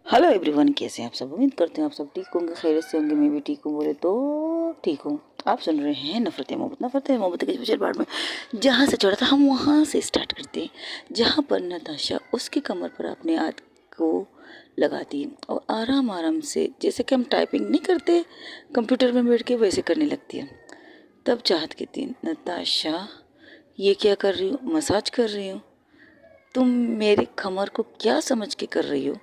Hello everyone, कैसे हैं आप सब। उम्मीद करते हैं आप सब ठीक होंगे, खैरियत से होंगे। मैं भी ठीक हूँ, बोले तो ठीक हूँ। आप सुन रहे हैं नफरत मोहब्बत के स्पेशल पार्ट में। जहाँ से छोड़ा था हम वहाँ से स्टार्ट करते हैं, जहाँ पर नताशा उसकी कमर पर अपने हाथ को लगाती है और आराम आराम से, जैसे कि हम टाइपिंग नहीं करते कंप्यूटर में बैठ के, वैसे करने लगती है। तब चाहत कहती है, नताशा ये क्या कर रही हो, मसाज कर रही हो। तुम मेरे कमर को क्या समझ के कर रही हो।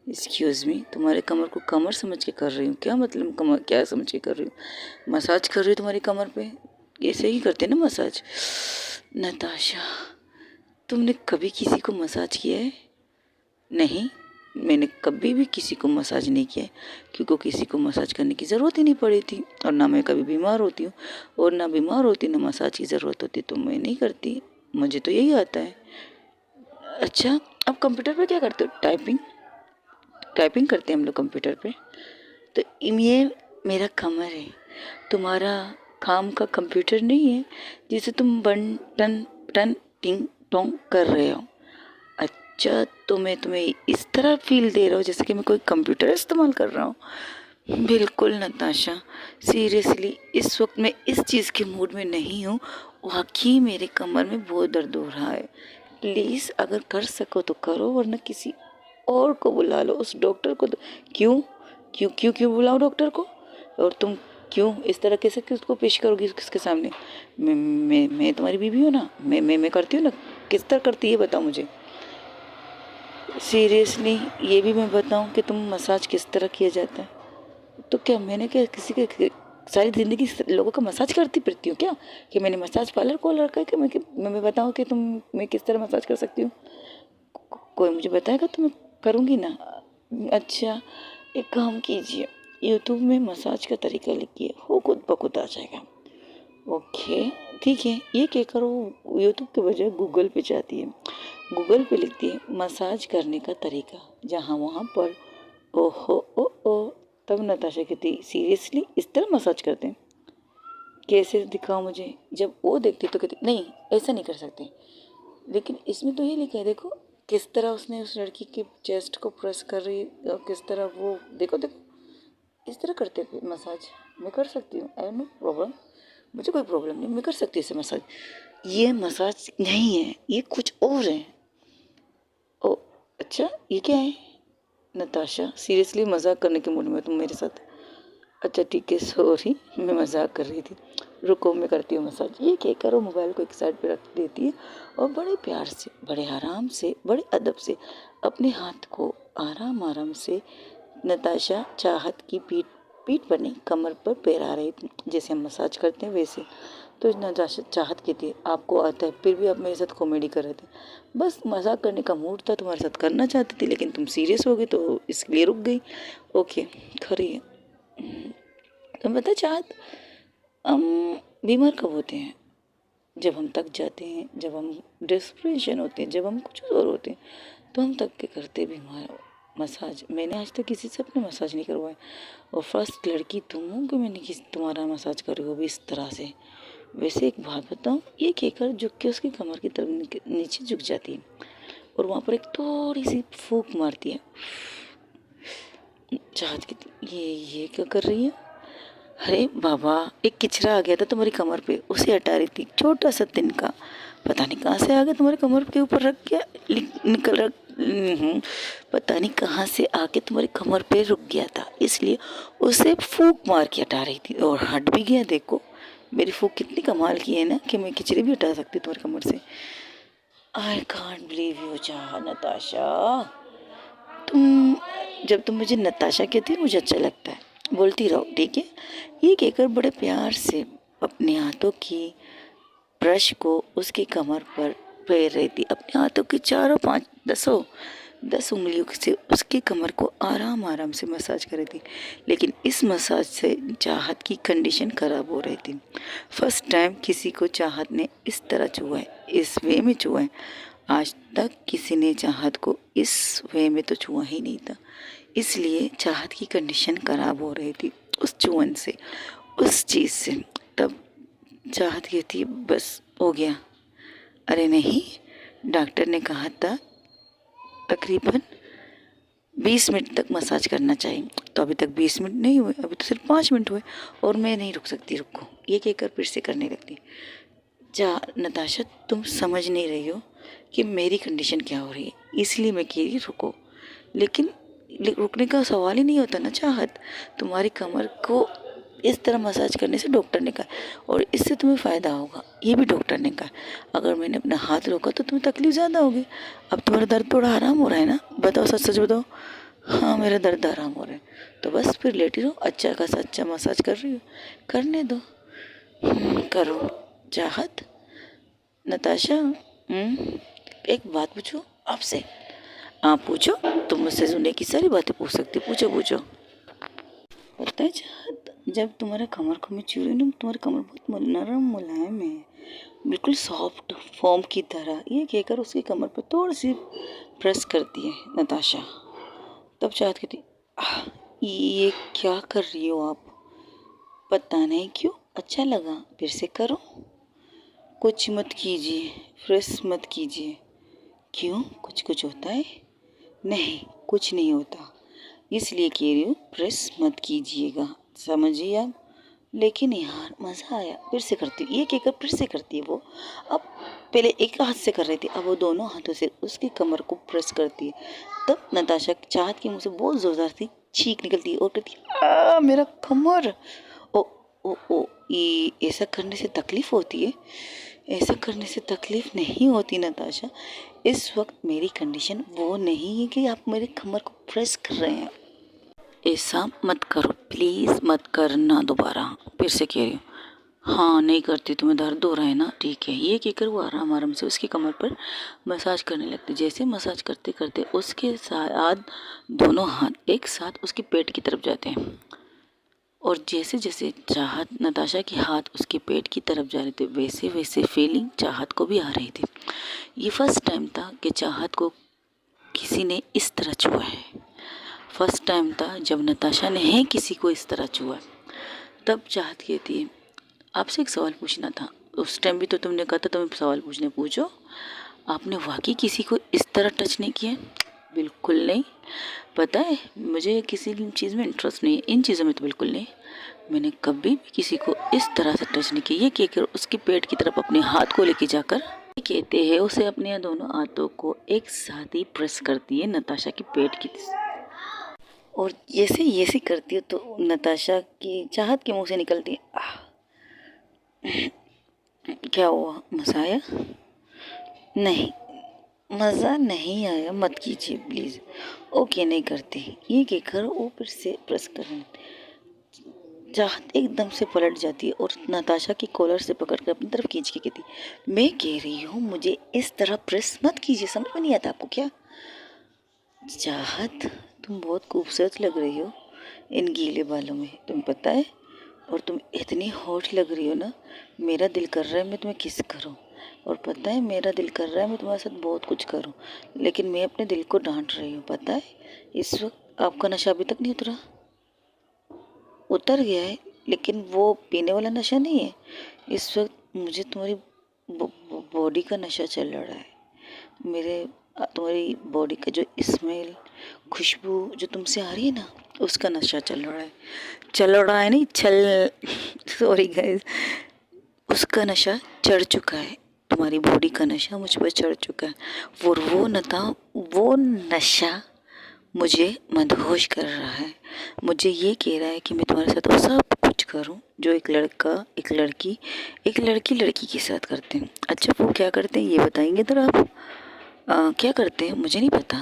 एक्सक्यूज़ मी, तुम्हारे कमर को कमर समझ के कर रही हूँ क्या, मतलब कमर क्या समझ के कर रही हूँ। मसाज कर रही हूँ तुम्हारी कमर पे, ऐसे ही करते ना मसाज। नताशा, तुमने कभी किसी को मसाज किया है? नहीं, मैंने कभी भी किसी को मसाज नहीं किया है, क्योंकि किसी को मसाज करने की ज़रूरत ही नहीं पड़ी थी। और ना मैं कभी बीमार होती हूँ, और ना बीमार होती ना मसाज की ज़रूरत होती, तो मैं नहीं करती। मुझे तो यही आता है। अच्छा, अब कंप्यूटर पे क्या करते हो? टाइपिंग टाइपिंग करते हैं हम लोग कंप्यूटर पे। तो ये मेरा कमर है, तुम्हारा काम का कंप्यूटर नहीं है जिसे तुम बन टन टन टिंग टोंग कर रहे हो। अच्छा, तो मैं तुम्हें इस तरह फील दे रहा हूँ जैसे कि मैं कोई कंप्यूटर इस्तेमाल कर रहा हूँ। बिल्कुल नताशा, सीरियसली इस वक्त मैं इस चीज़ के मूड में नहीं हूँ। वाकई मेरे कमर में बहुत दर्द हो रहा है। प्लीज़ अगर कर सको तो करो, वरना किसी और को बुला लो, उस डॉक्टर को। क्यों क्यों क्यों क्यों बुलाओ डॉक्टर को? और तुम क्यों इस तरह कैसे किसको पेश करोगी किसके सामने? मैं तुम्हारी बीवी हूँ ना, मैं करती हूँ ना। किस तरह करती है बताओ मुझे। सीरियसली ये भी मैं बताऊँ कि तुम मसाज किस तरह किया जाता है? तो क्या मैंने क्या किसी के सारी ज़िंदगी लोगों का मसाज करती फिरती हूँ क्या, कि मैंने मसाज पार्लर खोल रखा है कि मैं बताऊँ कि तुम मैं किस तरह मसाज कर सकती हूँ? कोई मुझे बताएगा तो मैं करूँगी ना। अच्छा, एक काम कीजिए, यूट्यूब में मसाज का तरीका लिखिए, वो खुद ब खुद आ जाएगा। ओके, ठीक है। ये क्या करो, यूट्यूब के बजाय गूगल पे जाती है, गूगल पे लिखती है मसाज करने का तरीका, जहाँ वहाँ पर ओहो ओ। तब नताशा कहती, सीरियसली इस तरह मसाज करते हैं? कैसे दिखाओ मुझे। जब वो देखती तो कहती, नहीं ऐसा नहीं कर सकते। लेकिन इसमें तो ये लिखा है, देखो किस तरह उसने उस लड़की के चेस्ट को प्रेस कर रही है, और किस तरह वो, देखो देखो इस तरह करते हैं मसाज। मैं कर सकती हूँ, आई नो प्रॉब्लम, मुझे कोई प्रॉब्लम नहीं, मैं कर सकती हूँ इसे मसाज। ये मसाज नहीं है, ये कुछ और है। ओ अच्छा, ये क्या है? नताशा, सीरियसली मजाक करने के मूड में तुम मेरे साथ? अच्छा ठीक है, सॉरी, मैं मजाक कर रही थी। रुको मैं करती हूँ मसाज। ये क्या करो, मोबाइल को एक साइड पे रख देती है और बड़े प्यार से, बड़े आराम से, बड़े अदब से अपने हाथ को आराम आराम से नताशा चाहत की पीठ पीठ पर नहीं, कमर पर पैरा रही थी, जैसे हम मसाज करते हैं वैसे। तो नताशा चाहत की थी, आपको आता है फिर भी आप मेरे साथ कॉमेडी कर रहे थे। बस मजाक करने का मूड था, तुम्हारे साथ करना चाहती थी, लेकिन तुम सीरियस हो गई तो इसलिए रुक गई। ओके, खरी है। तुम बता चाहत, हम बीमार कब होते हैं? जब हम थक जाते हैं, जब हम डिस्प्रेशन होते हैं, जब हम कुछ और होते हैं, तो हम थक के करते बीमार मसाज। मैंने आज तक किसी से अपने मसाज नहीं करवाया, और फर्स्ट लड़की तुम हो कि मैंने किसी तुम्हारा मसाज करी हो भी इस तरह से। वैसे एक बात बताऊँ, ये कहकर झुक के उसकी कमर की तरफ नीचे झुक जाती है, और वहाँ पर एक थोड़ी सी फूंक मारती है। चाहत की, ये क्या कर रही है? अरे बाबा, एक किचरा आ गया था तुम्हारी कमर पे, उसे हटा रही थी, छोटा सा तिनका, पता नहीं कहाँ से आ गया तुम्हारी कमर के ऊपर रख गया, निकल रख। पता नहीं कहाँ से आके तुम्हारी कमर पे रुक गया था, इसलिए उसे फूंक मार के हटा रही थी, और हट भी गया। देखो मेरी फूंक कितनी कमाल की है ना, कि मैं किचरे भी हटा सकती तुम्हारी कमर से। आई कांट बिलीव यू चाह नताशा, तुम, जब तुम मुझे नताशा कहती हो मुझे अच्छा लगता है, बोलती रहो ठीक है। ये कहकर बड़े प्यार से अपने हाथों की ब्रश को उसकी कमर पर फेर रही थी, अपने हाथों की चारों पांच दसों 10 उंगलियों से उसकी कमर को आराम आराम से मसाज कर रही थी। लेकिन इस मसाज से चाहत की कंडीशन खराब हो रही थी। फर्स्ट टाइम किसी को चाहत ने इस तरह छुआ है, इस वे में छुआ है। आज तक किसी ने चाहत को इस वे में तो छुआ ही नहीं था, इसलिए चाहत की कंडीशन खराब हो रही थी उस चुअन से, उस चीज़ से। तब चाहत कहती, बस हो गया। अरे नहीं, डॉक्टर ने कहा था तकरीबन 20 मिनट तक मसाज करना चाहिए। तो अभी तक 20 मिनट नहीं हुए, अभी तो सिर्फ 5 मिनट हुए और मैं नहीं रुक सकती, रुको, ये कहकर फिर से करने लगती। जा नताशा, तुम समझ नहीं रही हो कि मेरी कंडीशन क्या हो रही है, इसलिए मैं कह रही रुको। लेकिन रुकने का सवाल ही नहीं होता ना चाहत। तुम्हारी कमर को इस तरह मसाज करने से डॉक्टर ने कहा और इससे तुम्हें फ़ायदा होगा, ये भी डॉक्टर ने कहा। अगर मैंने अपना हाथ रोका तो तुम्हें तकलीफ ज़्यादा होगी। अब तुम्हारा दर्द थोड़ा आराम हो रहा है ना, बताओ, सच सच बताओ। हाँ, मेरा दर्द आराम हो रहा है, तो बस फिर लेटी रहो, अच्छा खासा अच्छा मसाज कर रही हो, करने दो। करो चाहत। नताशा, एक बात पूछो आपसे। आप पूछो, तुम मुझसे सुनने की सारी बातें पूछ सकती, पूछो पूछो। पता है चाहत, जब तुम्हारा कमर को मैं छू रही हूँ ना, तुम्हारी कमर बहुत नरम मुलायम है, बिल्कुल सॉफ्ट फोम की तरह। ये कहकर उसकी कमर पर थोड़ी सी प्रेस करती है नताशा। तब चाहत कहती, ये क्या कर रही हो आप? पता नहीं क्यों अच्छा लगा, फिर से करो। कुछ मत कीजिए, प्रेस मत कीजिए। क्यों, कुछ कुछ होता है? नहीं, कुछ नहीं होता, इसलिए कह रही हूँ प्रेस मत कीजिएगा, समझिए आप। लेकिन यार मज़ा आया, फिर से करती हूँ, ये कहकर फिर से करती है वो। अब पहले एक हाथ से कर रही थी, अब वो दोनों हाथों से उसकी कमर को प्रेस करती है। तब नताशा चाहत के मुँह से बहुत ज़ोरदार थी चीख निकलती है और कहती है, मेरा कमर। ओ, ये ऐसा करने से तकलीफ़ होती है? ऐसा करने से तकलीफ़ नहीं होती नताशा। इस वक्त मेरी कंडीशन वो नहीं है कि आप मेरे कमर को प्रेस कर रहे हैं। ऐसा मत करो प्लीज़, मत करना दोबारा, फिर से कह रही हूँ। हाँ, नहीं करती, तुम्हें दर्द हो रहा है ना, ठीक है। ये कहकर वो आराम आराम से उसकी कमर पर मसाज करने लगती। जैसे मसाज करते करते उसके साथ दोनों हाथ एक साथ उसके पेट की तरफ जाते हैं और जैसे जैसे चाहत नताशा के हाथ उसके पेट की तरफ जा रहे थे, वैसे वैसे फीलिंग चाहत को भी आ रही थी। ये फर्स्ट टाइम था कि चाहत को किसी ने इस तरह छुआ है। फर्स्ट टाइम था जब नताशा ने है किसी को इस तरह छुआ। तब चाहत कहती है, आपसे एक सवाल पूछना था। उस टाइम भी तो तुमने कहा था तुम्हें सवाल पूछो। आपने वाकई किसी को इस तरह टच नहीं किया? बिल्कुल नहीं। पता है, मुझे किसी चीज़ में इंटरेस्ट नहीं है, इन चीज़ों में तो बिल्कुल नहीं। मैंने कभी भी किसी को इस तरह से टच नहीं किया। ये कहकर उसकी पेट की तरफ अपने हाथ को लेके जाकर कहते हैं उसे अपने दोनों हाथों को एक साथ ही प्रेस करती है नताशा की पेट की। और जैसे करती है तो नताशा की चाहत के मुंह से निकलती है, क्या हुआ, मज़ा आया? नहीं, मज़ा नहीं आया, मत कीजिए प्लीज़। ओके, नहीं करती। ये कहकर वो फिर से प्रेस करने। चाहत एकदम से पलट जाती है और नताशा की कॉलर से पकड़कर अपनी तरफ खींच के कहती, मैं कह रही हूँ मुझे इस तरह प्रेस मत कीजिए, समझ में नहीं आता आपको क्या? चाहत, तुम बहुत खूबसूरत लग रही हो इन गीले बालों में, तुम्हें पता है? और तुम इतनी हॉट लग रही हो ना, मेरा दिल कर रहा है मैं तुम्हें किस करूं। और पता है, मेरा दिल कर रहा है मैं तुम्हारे साथ बहुत कुछ करूं, लेकिन मैं अपने दिल को डांट रही हूँ। पता है, इस वक्त आपका नशा अभी तक नहीं उतरा, उतर गया है, लेकिन वो पीने वाला नशा नहीं है। इस वक्त मुझे तुम्हारी बॉडी का नशा चल रहा है। मेरे तुम्हारी बॉडी का जो स्मेल, खुशबू जो तुमसे आ रही है ना, उसका नशा चल रहा है नहीं, सॉरी गाइस, उसका नशा चढ़ चुका है। तुम्हारी बॉडी का नशा मुझ पर चढ़ चुका है और वो नशा मुझे मदहोश कर रहा है। मुझे ये कह रहा है कि मैं तुम्हारे साथ वो सब कुछ करूं जो एक लड़का एक लड़की के साथ करते हैं। अच्छा, वो क्या करते हैं ये बताएंगे जरा आप? क्या करते हैं मुझे नहीं पता,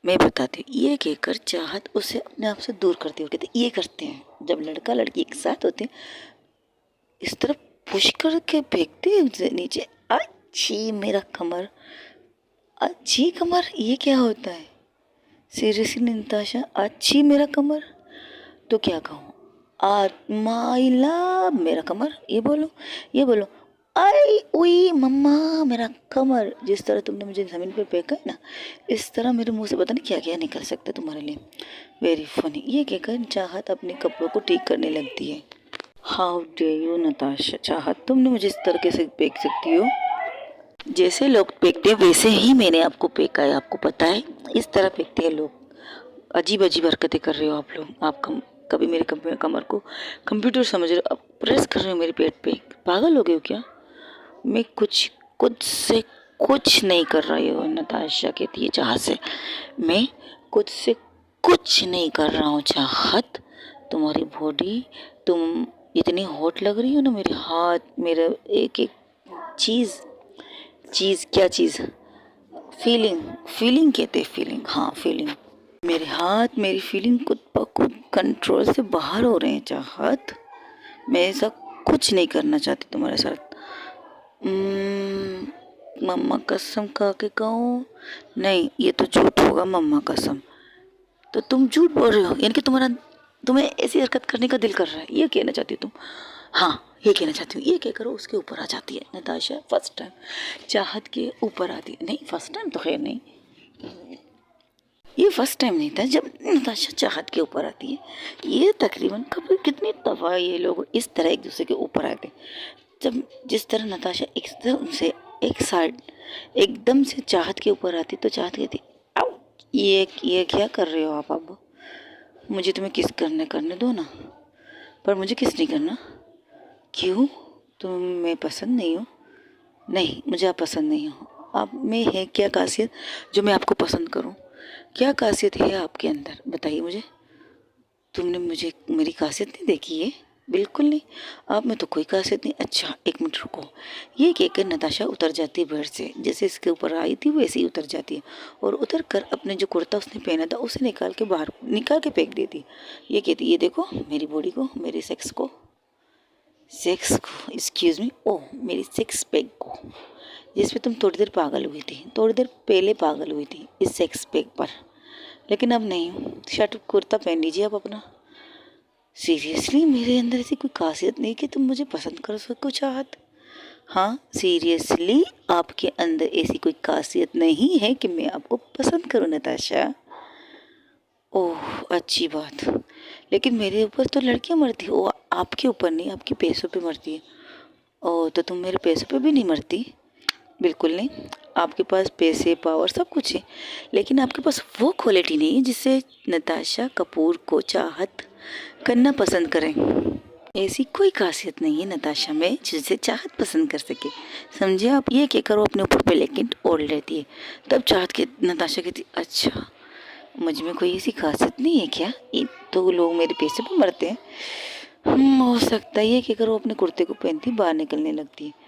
मैं बताती हूँ। ये कहकर चाहत उसे अपने आप से दूर करती हो, कहते ये करते हैं जब लड़का लड़की एक साथ होते हैं, इस तरह पुश करके फेंकते हैं नीचे। अच्छी मेरा कमर, अच्छी कमर, ये क्या होता है? सीरियसली नताशा, अच्छी मेरा कमर तो क्या कहूँ? माई लव मेरा कमर, ये बोलो आई उई मम्मा मेरा कमर। जिस तरह तुमने मुझे ज़मीन पर फेंका है ना, इस तरह मेरे मुंह से पता नहीं क्या क्या निकल सकता है तुम्हारे लिए। Very funny. ये कहकर चाहत अपने कपड़ों को ठीक करने लगती है। हाउ डे यू नताशा, चाहत तुमने मुझे इस तरह से फेंक सकती हो? जैसे लोग फेंकते हैं वैसे ही मैंने आपको फेंका है, आपको पता है, इस तरह फेंकते हैं लोग। अजीब अजीब हरकतें कर रहे हो आप लोग। आप कभी मेरे कमर को कंप्यूटर समझ रहे हो, अब प्रेस कर रहे हो मेरे पेट पे। पागल हो गए हो क्या? मैं कुछ खुद से कुछ नहीं कर रही हूँ। नताशा कहती है जहाँ से मैं खुद से कुछ नहीं कर रहा हूँ। चाहत, तुम्हारी बॉडी, तुम इतनी हॉट लग रही हो ना। मेरे हाथ, मेरा एक एक चीज़, क्या चीज़? फीलिंग, फीलिंग कहते हैं, फीलिंग, हाँ फीलिंग। मेरे हाथ, मेरी फीलिंग खुद ब खुद कंट्रोल से बाहर हो रहे हैं। चाहत, मैं ऐसा कुछ नहीं करना चाहती तुम्हारे साथ। मम्मा कसम खा के कहूँ, नहीं ये तो झूठ होगा। मम्मा कसम, तो तुम झूठ बोल रहे हो, यानी कि तुम्हें ऐसी हरकत करने का दिल कर रहा है, ये कहना चाहती हो तुम? हाँ, ये कहना चाहती हूँ। ये क्या करो, उसके ऊपर आ जाती है नताशा। फर्स्ट टाइम चाहत के ऊपर आती है। नहीं, फर्स्ट टाइम तो खैर नहीं, ये फर्स्ट टाइम नहीं था जब नताशा चाहत के ऊपर आती है। ये तकरीबन कभी कितनी दफ़ा ये लोग इस तरह एक दूसरे के ऊपर आते, जब जिस तरह नताशा एकदम से एक साइड एकदम से चाहत के ऊपर आती, तो चाहत कहती, आओ ये क्या कर रहे हो आप? अब मुझे तुम्हें किस करने दो ना, पर मुझे किस नहीं करना। क्यों? तुम मैं पसंद नहीं हूँ? नहीं, मुझे आप पसंद नहीं हो। आप में है क्या खासियत जो मैं आपको पसंद करूँ? क्या खासियत है आपके अंदर, बताइए मुझे। तुमने मुझे मेरी खासियत नहीं देखी है? बिल्कुल नहीं, आप में तो कोई खासियत नहीं। अच्छा एक मिनट रुको। ये कहकर नताशा उतर जाती है बेड से। जैसे इसके ऊपर आई थी वैसे ही उतर जाती है, और उतर कर अपने जो कुर्ता उसने पहना था उसे निकाल के फेंक देती है। ये कहती, ये देखो मेरी बॉडी को, मेरी सेक्स को, एक्सक्यूज़ मी, ओह मेरी सेक्स पैक को, जिस पे तुम थोड़ी देर पागल हुई थी, थोड़ी देर पहले पागल हुई थी इस सेक्स पैक पर, लेकिन अब नहीं। शर्ट कुर्ता पहन लीजिए आप अपना। सीरियसली मेरे अंदर ऐसी कोई खासियत नहीं कि तुम मुझे पसंद कर सको चाहत? हाँ सीरियसली आपके अंदर ऐसी कोई खासियत नहीं है कि मैं आपको पसंद करूँ नताशा? ओह अच्छी बात, लेकिन मेरे ऊपर तो लड़कियां मरती है, वो आपके ऊपर नहीं, आपके पैसों पे मरती है। ओह तो तुम मेरे पैसों पे भी नहीं मरती? बिल्कुल नहीं। आपके पास पैसे, पावर सब कुछ है, लेकिन आपके पास वो क्वालिटी नहीं है जिससे नताशा कपूर को चाहत करना पसंद करें। ऐसी कोई खासियत नहीं है नताशा में जिसे चाहत पसंद कर सके, समझे आप? ये क्या करो, अपने ऊपर ब्लैंकेट ओढ़ लेती है। तब चाहत के नताशा कहती, अच्छा मुझ में कोई ऐसी खासियत नहीं है क्या? ये तो लोग मेरे पैसे पर मरते हैं। हो सकता है। ये क्या करो, अपने कुर्ते को पहनती बाहर निकलने लगती है।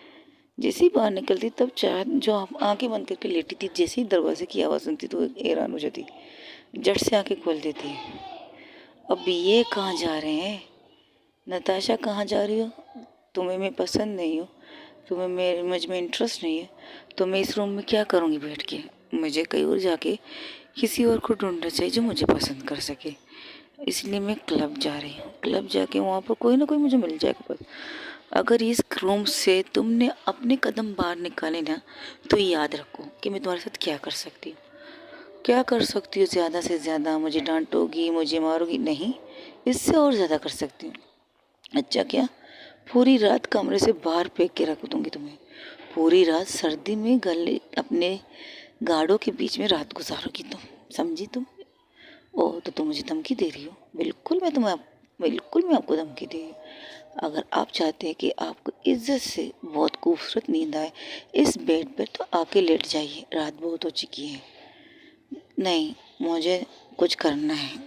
जैसे ही बाहर निकलती तब चाहत जो आंखें बंद करके लेटी थी, जैसे ही दरवाजे की आवाज़ सुनती तो हैरान हो जाती, झट से आंखें खोल देती है। अब ये कहाँ जा रहे हैं? नताशा कहाँ जा रही हो? तुम्हें मैं पसंद नहीं हूँ, तुम्हें मुझ में इंटरेस्ट नहीं है, तो मैं इस रूम में क्या करूँगी बैठ के? मुझे कहीं और जाके किसी और को ढूंढना चाहिए जो मुझे पसंद कर सके। इसलिए मैं क्लब जा रही हूँ। क्लब जाके वहाँ पर कोई ना कोई मुझे मिल जाएगा बस। अगर इस रूम से तुमने अपने कदम बाहर निकाले ना, तो याद रखो कि मैं तुम्हारे साथ क्या कर सकती हूँ। क्या कर सकती हूँ? ज़्यादा से ज़्यादा मुझे डांटोगी, मुझे मारोगी? नहीं, इससे और ज़्यादा कर सकती हूँ। अच्छा क्या? पूरी रात कमरे से बाहर फेंक के रख दूँगी तुम्हें। पूरी रात सर्दी में गले अपने गाड़ों के बीच में रात गुजारोगी तुम, समझी तुम? ओह तो तुम मुझे धमकी दे रही हो? बिल्कुल मैं आपको धमकी दे रही हूँ। अगर आप चाहते हैं कि आपको इज्जत से बहुत खूबसूरत नींद आए इस बेड पर, तो आके लेट जाइए, रात बहुत हो चुकी है। नहीं, मुझे कुछ करना है।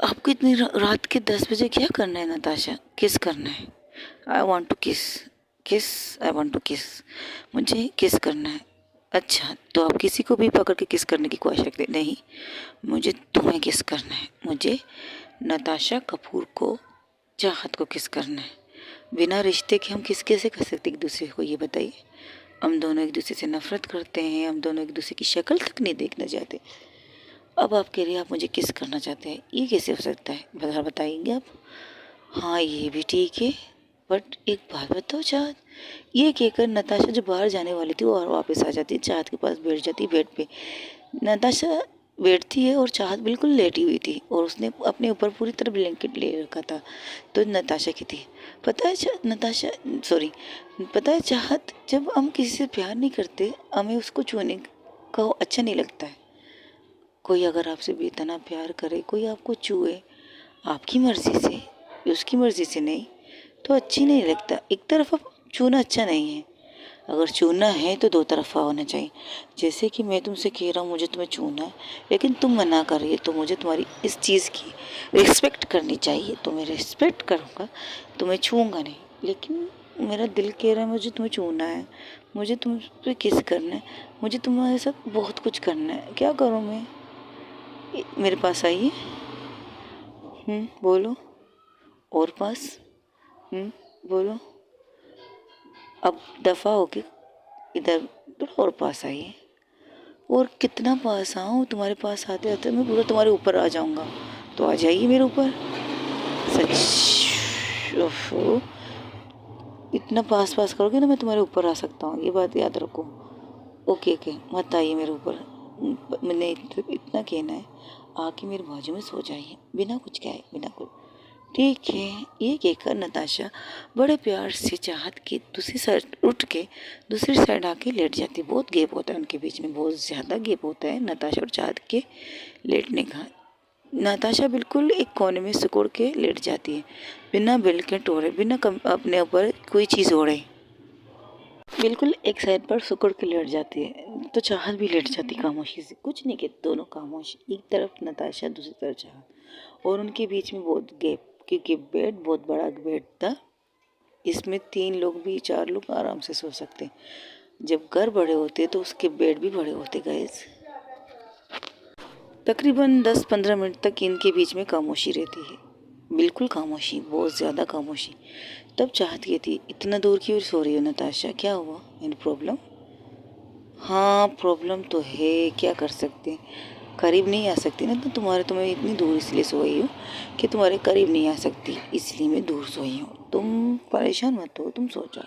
आपको इतनी रात के 10 बजे क्या करना है नताशा? किस करना है? आई वॉन्ट टू किस, आई वॉन्ट टू किस, मुझे किस करना है। अच्छा तो आप किसी को भी पकड़ के किस करने की ख्वाहिश रखते? नहीं, मुझे तुम्हें किस करना है। मुझे नताशा कपूर को, चाहत को किस करना है। बिना रिश्ते के हम किस कैसे कर सकते एक दूसरे को, ये बताइए? हम दोनों एक दूसरे से नफरत करते हैं, हम दोनों एक दूसरे की शक्ल तक नहीं देखना चाहते। अब आप कह रही हैं आप मुझे किस करना चाहते हैं, ये कैसे हो सकता है? बताएंगे आप? हाँ ये भी ठीक है, बट एक बात बताओ चाहत। ये कहकर नताशा जो बाहर जाने वाली थी वो और वापस आ जाती है, चाहत के पास बैठ जाती है बेड पे। नताशा बैठती है और चाहत बिल्कुल लेटी हुई थी, और उसने अपने ऊपर पूरी तरह ब्लैंकेट ले रखा था। तो नताशा की थी, पता है पता है चाहत, जब हम किसी से प्यार नहीं करते हमें उसको छूने का अच्छा नहीं लगता है। कोई अगर आपसे बेतना प्यार करे, कोई आपको छुए आपकी मर्ज़ी से, उसकी मर्ज़ी से नहीं, तो अच्छी नहीं लगता। एक तरफ़ा छूना अच्छा नहीं है। अगर छूना है तो दो तरफ़ा होना चाहिए। जैसे कि मैं तुमसे कह रहा हूँ मुझे तुम्हें छूना है, लेकिन तुम मना कर रही है, तो मुझे तुम्हारी इस चीज़ की रिस्पेक्ट करनी चाहिए। तो मैं रिस्पेक्ट करूँगा, तुम्हें छूऊंगा नहीं। लेकिन मेरा दिल कह रहा है मुझे तुम्हें छूना है, मुझे तुम पे किस करना है, मुझे तुम्हारे साथ बहुत कुछ करना है। क्या करूँ मैं? मेरे पास आइए। बोलो। और पास। बोलो। अब दफ़ा होके इधर थोड़ा और पास आइए। और कितना पास आऊँ? तुम्हारे पास आते आते मैं पूरा तुम्हारे ऊपर आ जाऊँगा। तो आ जाइए मेरे ऊपर। सच। ओफो, इतना पास पास करोगे ना मैं तुम्हारे ऊपर आ सकता हूँ, ये बात याद रखो। ओके ओके, मत आइए मेरे ऊपर। मैंने इतना कहना है, आके मेरे बाजू में सो जाइए, बिना कुछ कहे, बिना कुछ। ठीक है। ये कहकर नताशा बड़े प्यार से चाहत की दूसरी साइड उठ के दूसरी साइड आके लेट जाती। बहुत गैप होता है उनके बीच में, बहुत ज़्यादा गैप होता है नताशा और चाहत के लेटने का। नताशा बिल्कुल एक कोने में सिकुड़ के लेट जाती है, बिना बेल्ट के टोरे, बिना अपने ऊपर कोई चीज़ ओढ़े, बिल्कुल एक साइड पर सिकुड़ के लेट जाती है। तो चाहत भी लेट जाती खामोशी से, कुछ नहीं कहते, दोनों खामोश, एक तरफ नताशा दूसरी तरफ चाहत, और उनके बीच में बहुत गैप, क्योंकि बेड बहुत बड़ा बेड था। इसमें 3 लोग भी 4 लोग आराम से सो सकते। जब घर बड़े होते तो उसके बेड भी बड़े होते गाइस। तकरीबन 10-15 मिनट तक इनके बीच में खामोशी रहती है, बिल्कुल खामोशी, बहुत ज़्यादा खामोशी। तब चाहत ये थी, इतना दूर क्यों सो रही हो नताशा, क्या हुआ? Any problem? हाँ प्रॉब्लम तो है, क्या कर सकते हैं, करीब नहीं आ सकती ना, तो तुम्हें इतनी दूर इसलिए सोई हूँ कि तुम्हारे करीब नहीं आ सकती, इसलिए मैं दूर सोई हूँ। तुम परेशान मत हो, तुम सो जाओ,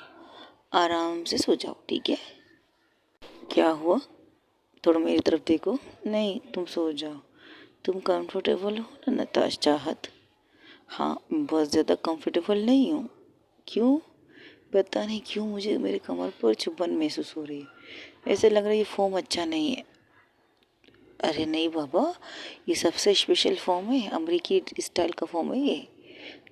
आराम से सो जाओ, ठीक है? क्या हुआ? थोड़ा मेरी तरफ देखो। नहीं, तुम सो जाओ। तुम कंफर्टेबल हो ना नताश चाहत? हाँ, बहुत ज़्यादा कंफर्टेबल नहीं हूँ। क्यों? पता नहीं क्यों मुझे मेरे कमर पर चुभन महसूस हो रही है, ऐसे लग रहा है ये फॉर्म अच्छा नहीं है। अरे नहीं बाबा, ये सबसे स्पेशल फॉर्म है, अमेरिकी स्टाइल का फॉर्म है ये।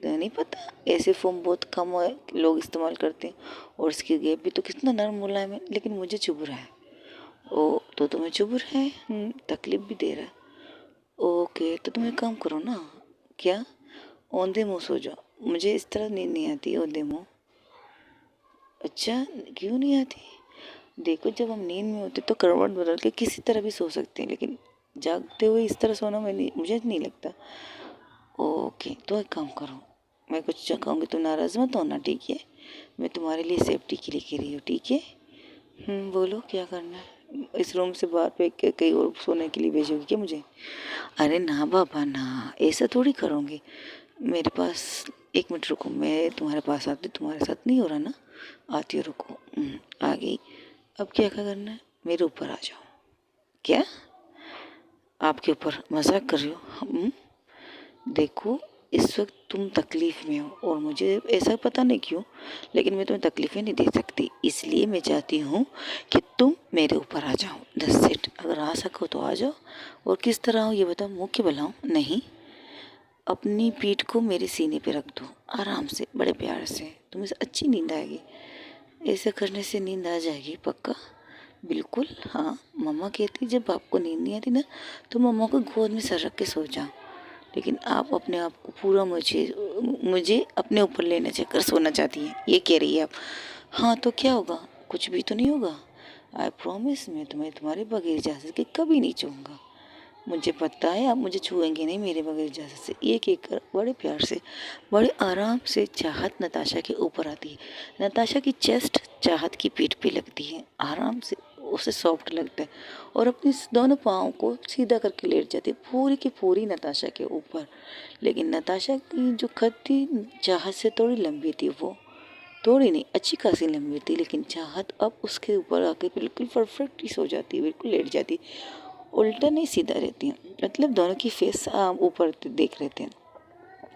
तो नहीं पता, ऐसे फॉर्म बहुत कम लोग इस्तेमाल करते हैं, और इसकी गैप भी तो कितना नरम मुलायम है, लेकिन मुझे चुभ रहा है। ओ तो तुम्हें चुभ रहा है, तकलीफ भी दे रहा है। ओके, तो तुम एक काम करो ना। क्या? औंधे मुँह सो जाओ, मुझे इस तरह नींद नहीं आती औंधे मुँह। अच्छा, क्यों नहीं आती? देखो, जब हम नींद में होते तो करवट बदल के किसी तरह भी सो सकते हैं, लेकिन जागते हुए इस तरह सोना मुझे नहीं लगता। ओके, तो एक काम करो, मैं कुछ कहूँगी तो नाराज़ मत होना, ठीक है? मैं तुम्हारे लिए सेफ्टी के लिए कह रही हूँ, ठीक है? बोलो क्या करना है? इस रूम से बाहर पे कहीं और सोने के लिए भेजोगी क्या मुझे? अरे ना बाबा ना, ऐसा थोड़ी करूँगी। मेरे पास 1 मिनट रुको, मैं तुम्हारे पास आती, तुम्हारे साथ नहीं हो रहा ना, आती हूँ, रुको। आ गई। अब क्या क्या करना है? मेरे ऊपर आ जाओ। क्या? आपके ऊपर? मजाक कर रही हो? देखो, इस वक्त तुम तकलीफ़ में हो, और मुझे ऐसा पता नहीं क्यों, लेकिन मैं तुम्हें तकलीफ़ें नहीं दे सकती, इसलिए मैं चाहती हूँ कि तुम मेरे ऊपर आ जाओ। दस सेट, अगर आ सको तो आ जाओ। और किस तरह हो ये बताओ, मुँह के बलाऊँ? नहीं, अपनी पीठ को मेरे सीने पे रख दो, आराम से, बड़े प्यार से, तुम्हें अच्छी नींद आएगी। ऐसा करने से नींद आ जाएगी पक्का? बिल्कुल हाँ। मम्मा कहती जब आपको नींद नहीं आती ना, तो मम्मा को गोद में सर रख के सो जाओ, लेकिन आप अपने आप को पूरा मुझे अपने ऊपर लेने चक्कर सोना चाहती हैं, ये कह रही है आप। हाँ तो क्या होगा, कुछ भी तो नहीं होगा। आई प्रॉमिस, मैं तुम्हें तुम्हारे बगैर इजाज़त के कभी नहीं छूऊंगा। मुझे पता है आप मुझे छुएंगे नहीं मेरे बगैर इजाज़त से। ये कहकर बड़े प्यार से, बड़े आराम से चाहत नताशा के ऊपर आती है। नताशा की चेस्ट चाहत की पीठ पे लगती है, आराम से, उसे सॉफ्ट लगता है, और अपने दोनों पाँव को सीधा करके लेट जाती है पूरी की पूरी नताशा के ऊपर। लेकिन नताशा की जो खत थी चाहत से थोड़ी लंबी थी, वो थोड़ी नहीं, अच्छी खासी लंबी थी, लेकिन चाहत अब उसके ऊपर आके बिल्कुल परफेक्टली सो जाती है, बिल्कुल लेट जाती, उल्टा नहीं सीधा रहती हैं, मतलब दोनों की फेस ऊपर देख रहे थे।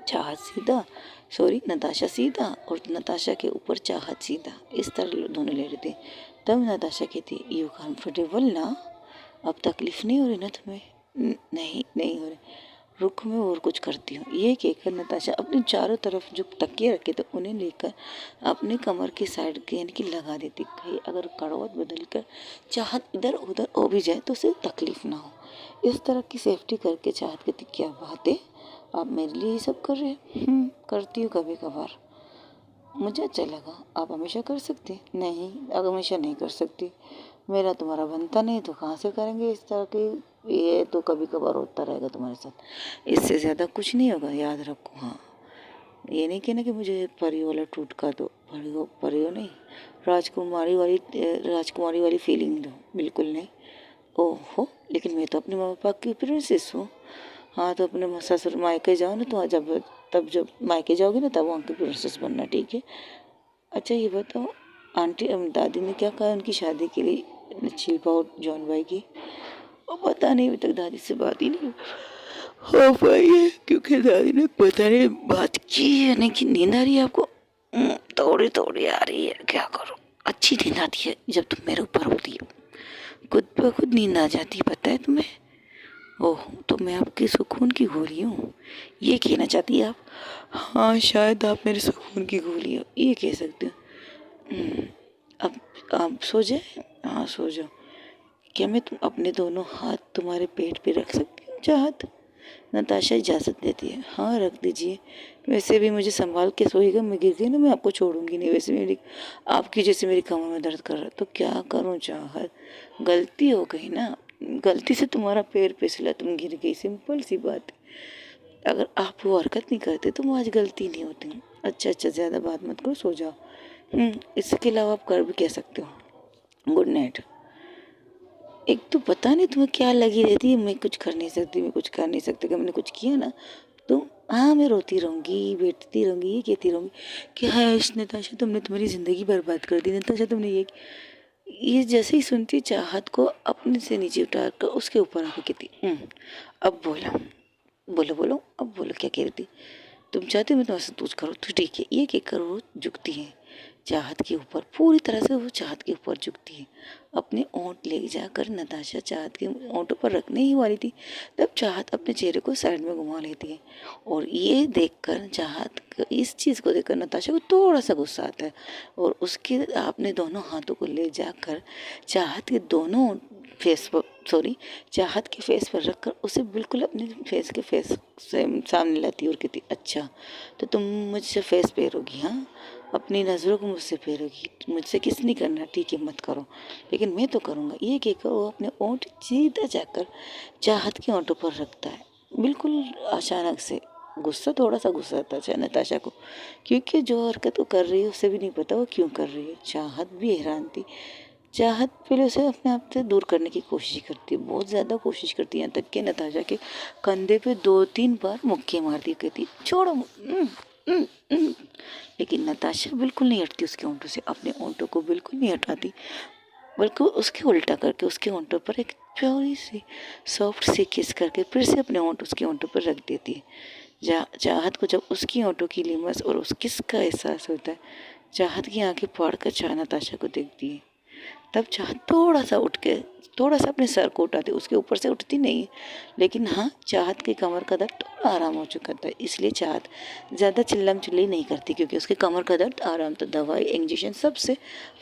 चाहत सीधा, सॉरी नताशा सीधा, और नताशा के ऊपर चाहत सीधा, इस तरह दोनों ले रहे थे। तब नताशा कहती, यू कंफर्टेबल ना? अब तकलीफ नहीं हो रही ना तुम्हें? नहीं नहीं हो रहे, रुक मैं और कुछ करती हूँ। ये कहकर नताशा अपने चारों तरफ जो तकिए रखे थे उन्हें लेकर अपने कमर की साइड के यानी कि लगा देती, कहीं अगर करवट बदल कर चाहत इधर उधर हो भी जाए तो उसे तकलीफ ना हो। इस तरह की सेफ्टी करके चाहत कहती, क्या बात है, आप मेरे लिए ये सब कर रहे हैं? करती हूँ कभी कभार, मुझे अच्छा लगा। आप हमेशा कर सकते हैं? नहीं, अगर हमेशा नहीं कर सकती, मेरा तुम्हारा बनता नहीं तो कहाँ से करेंगे इस तरह की, ये तो कभी कभार होता रहेगा तुम्हारे साथ, इससे ज़्यादा कुछ नहीं होगा, याद रखो। हाँ, ये नहीं कहना कि मुझे परी वाला टूटका दो, परियों नहीं, राजकुमारी वाली फीलिंग दो, बिल्कुल नहीं। ओहो, लेकिन मैं तो अपने माँ बाप की प्रिंसेस हूँ। हाँ, तो अपने ससुर मायके जाओ ना, तो जब मायके जाओगे ना तब वहाँ की प्रिंसेस बनना, ठीक है? अच्छा ये बताओ, आंटी दादी ने क्या कहा उनकी शादी के लिए शिल्पा और जॉन भाई की? और पता नहीं, अभी तक दादी से बात ही नहीं हो पाई है, क्योंकि दादी ने पता नहीं बात की है नहीं। कि नींद आ रही है आपको? थोड़ी थोड़ी आ रही है, क्या करूँ, अच्छी नींद आती है जब तुम मेरे ऊपर होती हो, खुद ब खुद नींद आ जाती है, पता है तुम्हें? ओह, तो मैं आपकी सुकून की गोली हूँ, ये कहना चाहती है आप? हाँ, शायद आप मेरे सुकून की गोली हो, ये कह सकते हो। अब आप सो जाए? हाँ, सो जाओ। क्या मैं अपने दोनों हाथ तुम्हारे पेट पे रख सकती हूँ चाहत? नताशा इजाज़त देती है। हाँ, रख दीजिए। वैसे भी मुझे संभाल के सोइएगा, मैं गिर गई ना मैं आपको छोड़ूंगी नहीं। वैसे मेरी आपकी जैसे मेरी कमर में दर्द कर रहा है, तो क्या करूँ चाहत, गलती हो गई ना, गलती से तुम्हारा पैर फिसला, तुम गिर गई, सिंपल सी बात है। अगर आप वो हरकत नहीं करते तो आज गलती नहीं होती। अच्छा अच्छा, ज़्यादा बात मत करो, सो जाओ। इसके अलावा आप कर भी कह सकते हो, गुड नाइट। एक तो पता नहीं तुम्हें क्या लगी रहती है, मैं कुछ कर नहीं सकती, मैं कुछ कर नहीं सकती, अगर मैंने कुछ किया ना तो हाँ, मैं रोती रहूँगी, बैठती रहूँगी, ये कहती रहूँगी कि हाय नताशा, तुमने तुम्हारी ज़िंदगी बर्बाद कर दी, नताशा तुमने ये जैसे ही सुनती चाहत को अपने से नीचे उतार कर उसके ऊपर आके कहती, अब बोलो बोलो बोलो, अब बोलो क्या कह रही थी? तुम चाहते हो मैं तुम्हारे साथ कुछ करूँ तो ठीक है, ये कहकर वो झुकती है चाहत के ऊपर, पूरी तरह से वो चाहत के ऊपर झुकती है। अपने ओंठ ले जाकर नताशा चाहत के ओंठों पर रखने ही वाली थी, तब चाहत अपने चेहरे को साइड में घुमा लेती है। और ये देखकर इस चीज़ को देखकर नताशा को थोड़ा सा गुस्सा आता है, और उसके अपने दोनों हाथों को ले जाकर चाहत के दोनों फेस पर चाहत के फेस पर रखकर उसे बिल्कुल अपने फेस से सामने लाती है और कहती, अच्छा तो तुम मुझसे फेस फेरोगी? हाँ, अपनी नज़रों को मुझसे फेरोगी, मुझसे किस नहीं करना, ठीक है मत करो, लेकिन मैं तो करूँगा। ये कहकर वो अपने ओंठ सीधा जाकर चाहत के ओंठों पर रखता है, बिल्कुल अचानक से। थोड़ा सा गुस्सा आता है नताशा को, क्योंकि जो हरकत वो कर रही है उसे भी नहीं पता वो क्यों कर रही है। चाहत भी हैरान थी। चाहत पहले उसे अपने आप से दूर करने की कोशिश करती है, बहुत ज़्यादा कोशिश करती है, यहाँ तक कि नताशा के कंधे पे 2-3 बार मुक्के मारती, कहती छोड़ो। लेकिन नताशा बिल्कुल नहीं हटती उसके ओंठों से, अपने ओंठों को बिल्कुल नहीं हटाती, बल्कि उसके उल्टा करके उसके ओंठों पर एक प्यारी सी सॉफ्ट सी किस करके फिर से अपने ओंठ उसके ओंठों पर रख देती है। चाहत को जब उसकी ओंठों की लिमस और उस किस का एहसास होता है, चाहत की आंखें फाड़ कर नताशा को देखती है। तब चाहत थोड़ा सा अपने सर को उठाती, उसके ऊपर से उठती नहीं है, लेकिन हाँ, चाहत के कमर का दर्द थोड़ा आराम हो चुका था, इसलिए चाहत ज़्यादा चिल्लम चिल्ली नहीं करती, क्योंकि उसके कमर का दर्द आराम था। दवाई इंजेक्शन सबसे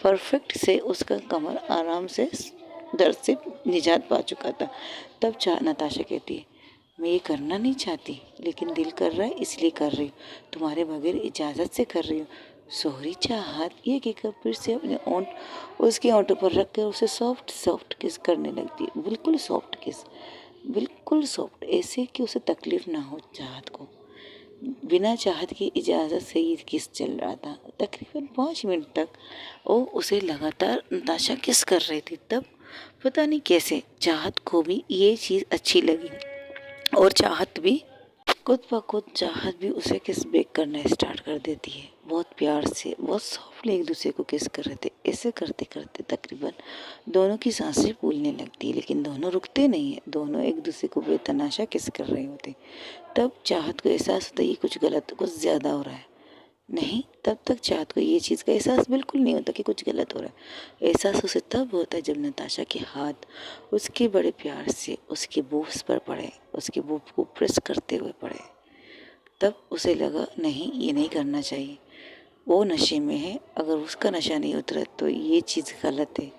परफेक्ट से उसका कमर आराम से दर्द से निजात पा चुका था। तब नताशा कहती है, मैं ये करना नहीं चाहती, लेकिन दिल कर रहा है इसलिए कर रही हूँ, तुम्हारे बगैर इजाज़त से कर रही हूँ। सोहरी चाहत ये कहकर फिर से अपने ओंठ उसके ओंठों पर रख कर उसे सॉफ्ट सॉफ्ट किस करने लगती है, बिल्कुल सॉफ्ट किस, बिल्कुल सॉफ्ट, ऐसे कि उसे तकलीफ ना हो। चाहत को बिना चाहत की इजाज़त से ये किस चल रहा था, तकरीबन 5 मिनट तक वो उसे लगातार नताशा किस कर रही थी। तब पता नहीं कैसे चाहत को भी ये चीज़ अच्छी लगी, और चाहत भी खुद ब खुद चाहत भी उसे किस बेक करना स्टार्ट कर देती है। बहुत प्यार से, बहुत सॉफ्टली एक दूसरे को किस कर रहे थे। ऐसे करते करते तकरीबन दोनों की सांसें फूलने लगती है, लेकिन दोनों रुकते नहीं है, दोनों एक दूसरे को बेतनाशा किस कर रहे होते। तब चाहत को एहसास होता है ये कुछ गलत, कुछ ज़्यादा हो रहा है, नहीं, तब तक चाहत को ये चीज़ का एहसास बिल्कुल नहीं होता कि कुछ गलत हो रहा है। एहसास उसे तब होता है जब नताशा के हाथ उसके बड़े प्यार से उसके बूब्स पर पड़े, उसके बूब को प्रेस करते हुए पड़े। तब उसे लगा नहीं, ये नहीं करना चाहिए। वो नशे में है, अगर उसका नशा नहीं उतरा तो ये चीज़ गलत है,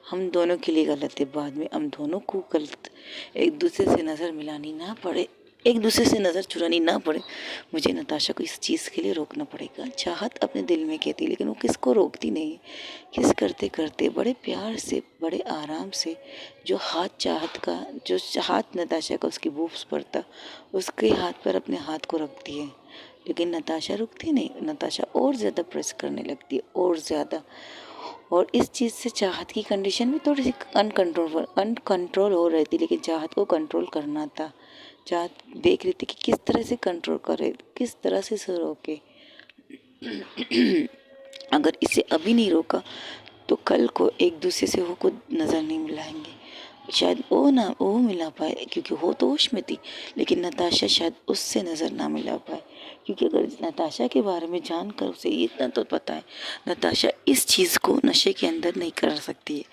हम दोनों के लिए गलत है। बाद में हम दोनों को गलत एक दूसरे से नज़र मिलानी ना पड़े, एक दूसरे से नज़र चुरानी ना पड़े, मुझे नताशा को इस चीज़ के लिए रोकना पड़ेगा। चाहत अपने दिल में कहती, लेकिन वो किसको रोकती नहीं। किस करते करते बड़े प्यार से, बड़े आराम से, जो हाथ चाहत का, जो हाथ नताशा का उसकी बूब्स पर था, उसके हाथ पर अपने हाथ को रखती है। लेकिन नताशा रुकती नहीं, नताशा और ज़्यादा प्रेस करने लगती है, और ज़्यादा। और इस चीज़ से चाहत की कंडीशन भी थोड़ी सी अनकंट्रोल हो रही थी, लेकिन चाहत को कंट्रोल करना था। चाहत देख रही थी कि किस तरह से कंट्रोल करे, किस तरह से इसे रोके। अगर इसे अभी नहीं रोका तो कल को एक दूसरे से वो को नज़र नहीं मिलाएंगे। शायद वो मिला पाए, क्योंकि वो तो होश में थी, लेकिन नताशा शायद उससे नज़र ना मिला पाए। क्योंकि अगर नताशा के बारे में जानकर उसे इतना तो पता है, नताशा इस चीज़ को नशे के अंदर नहीं कर सकती है,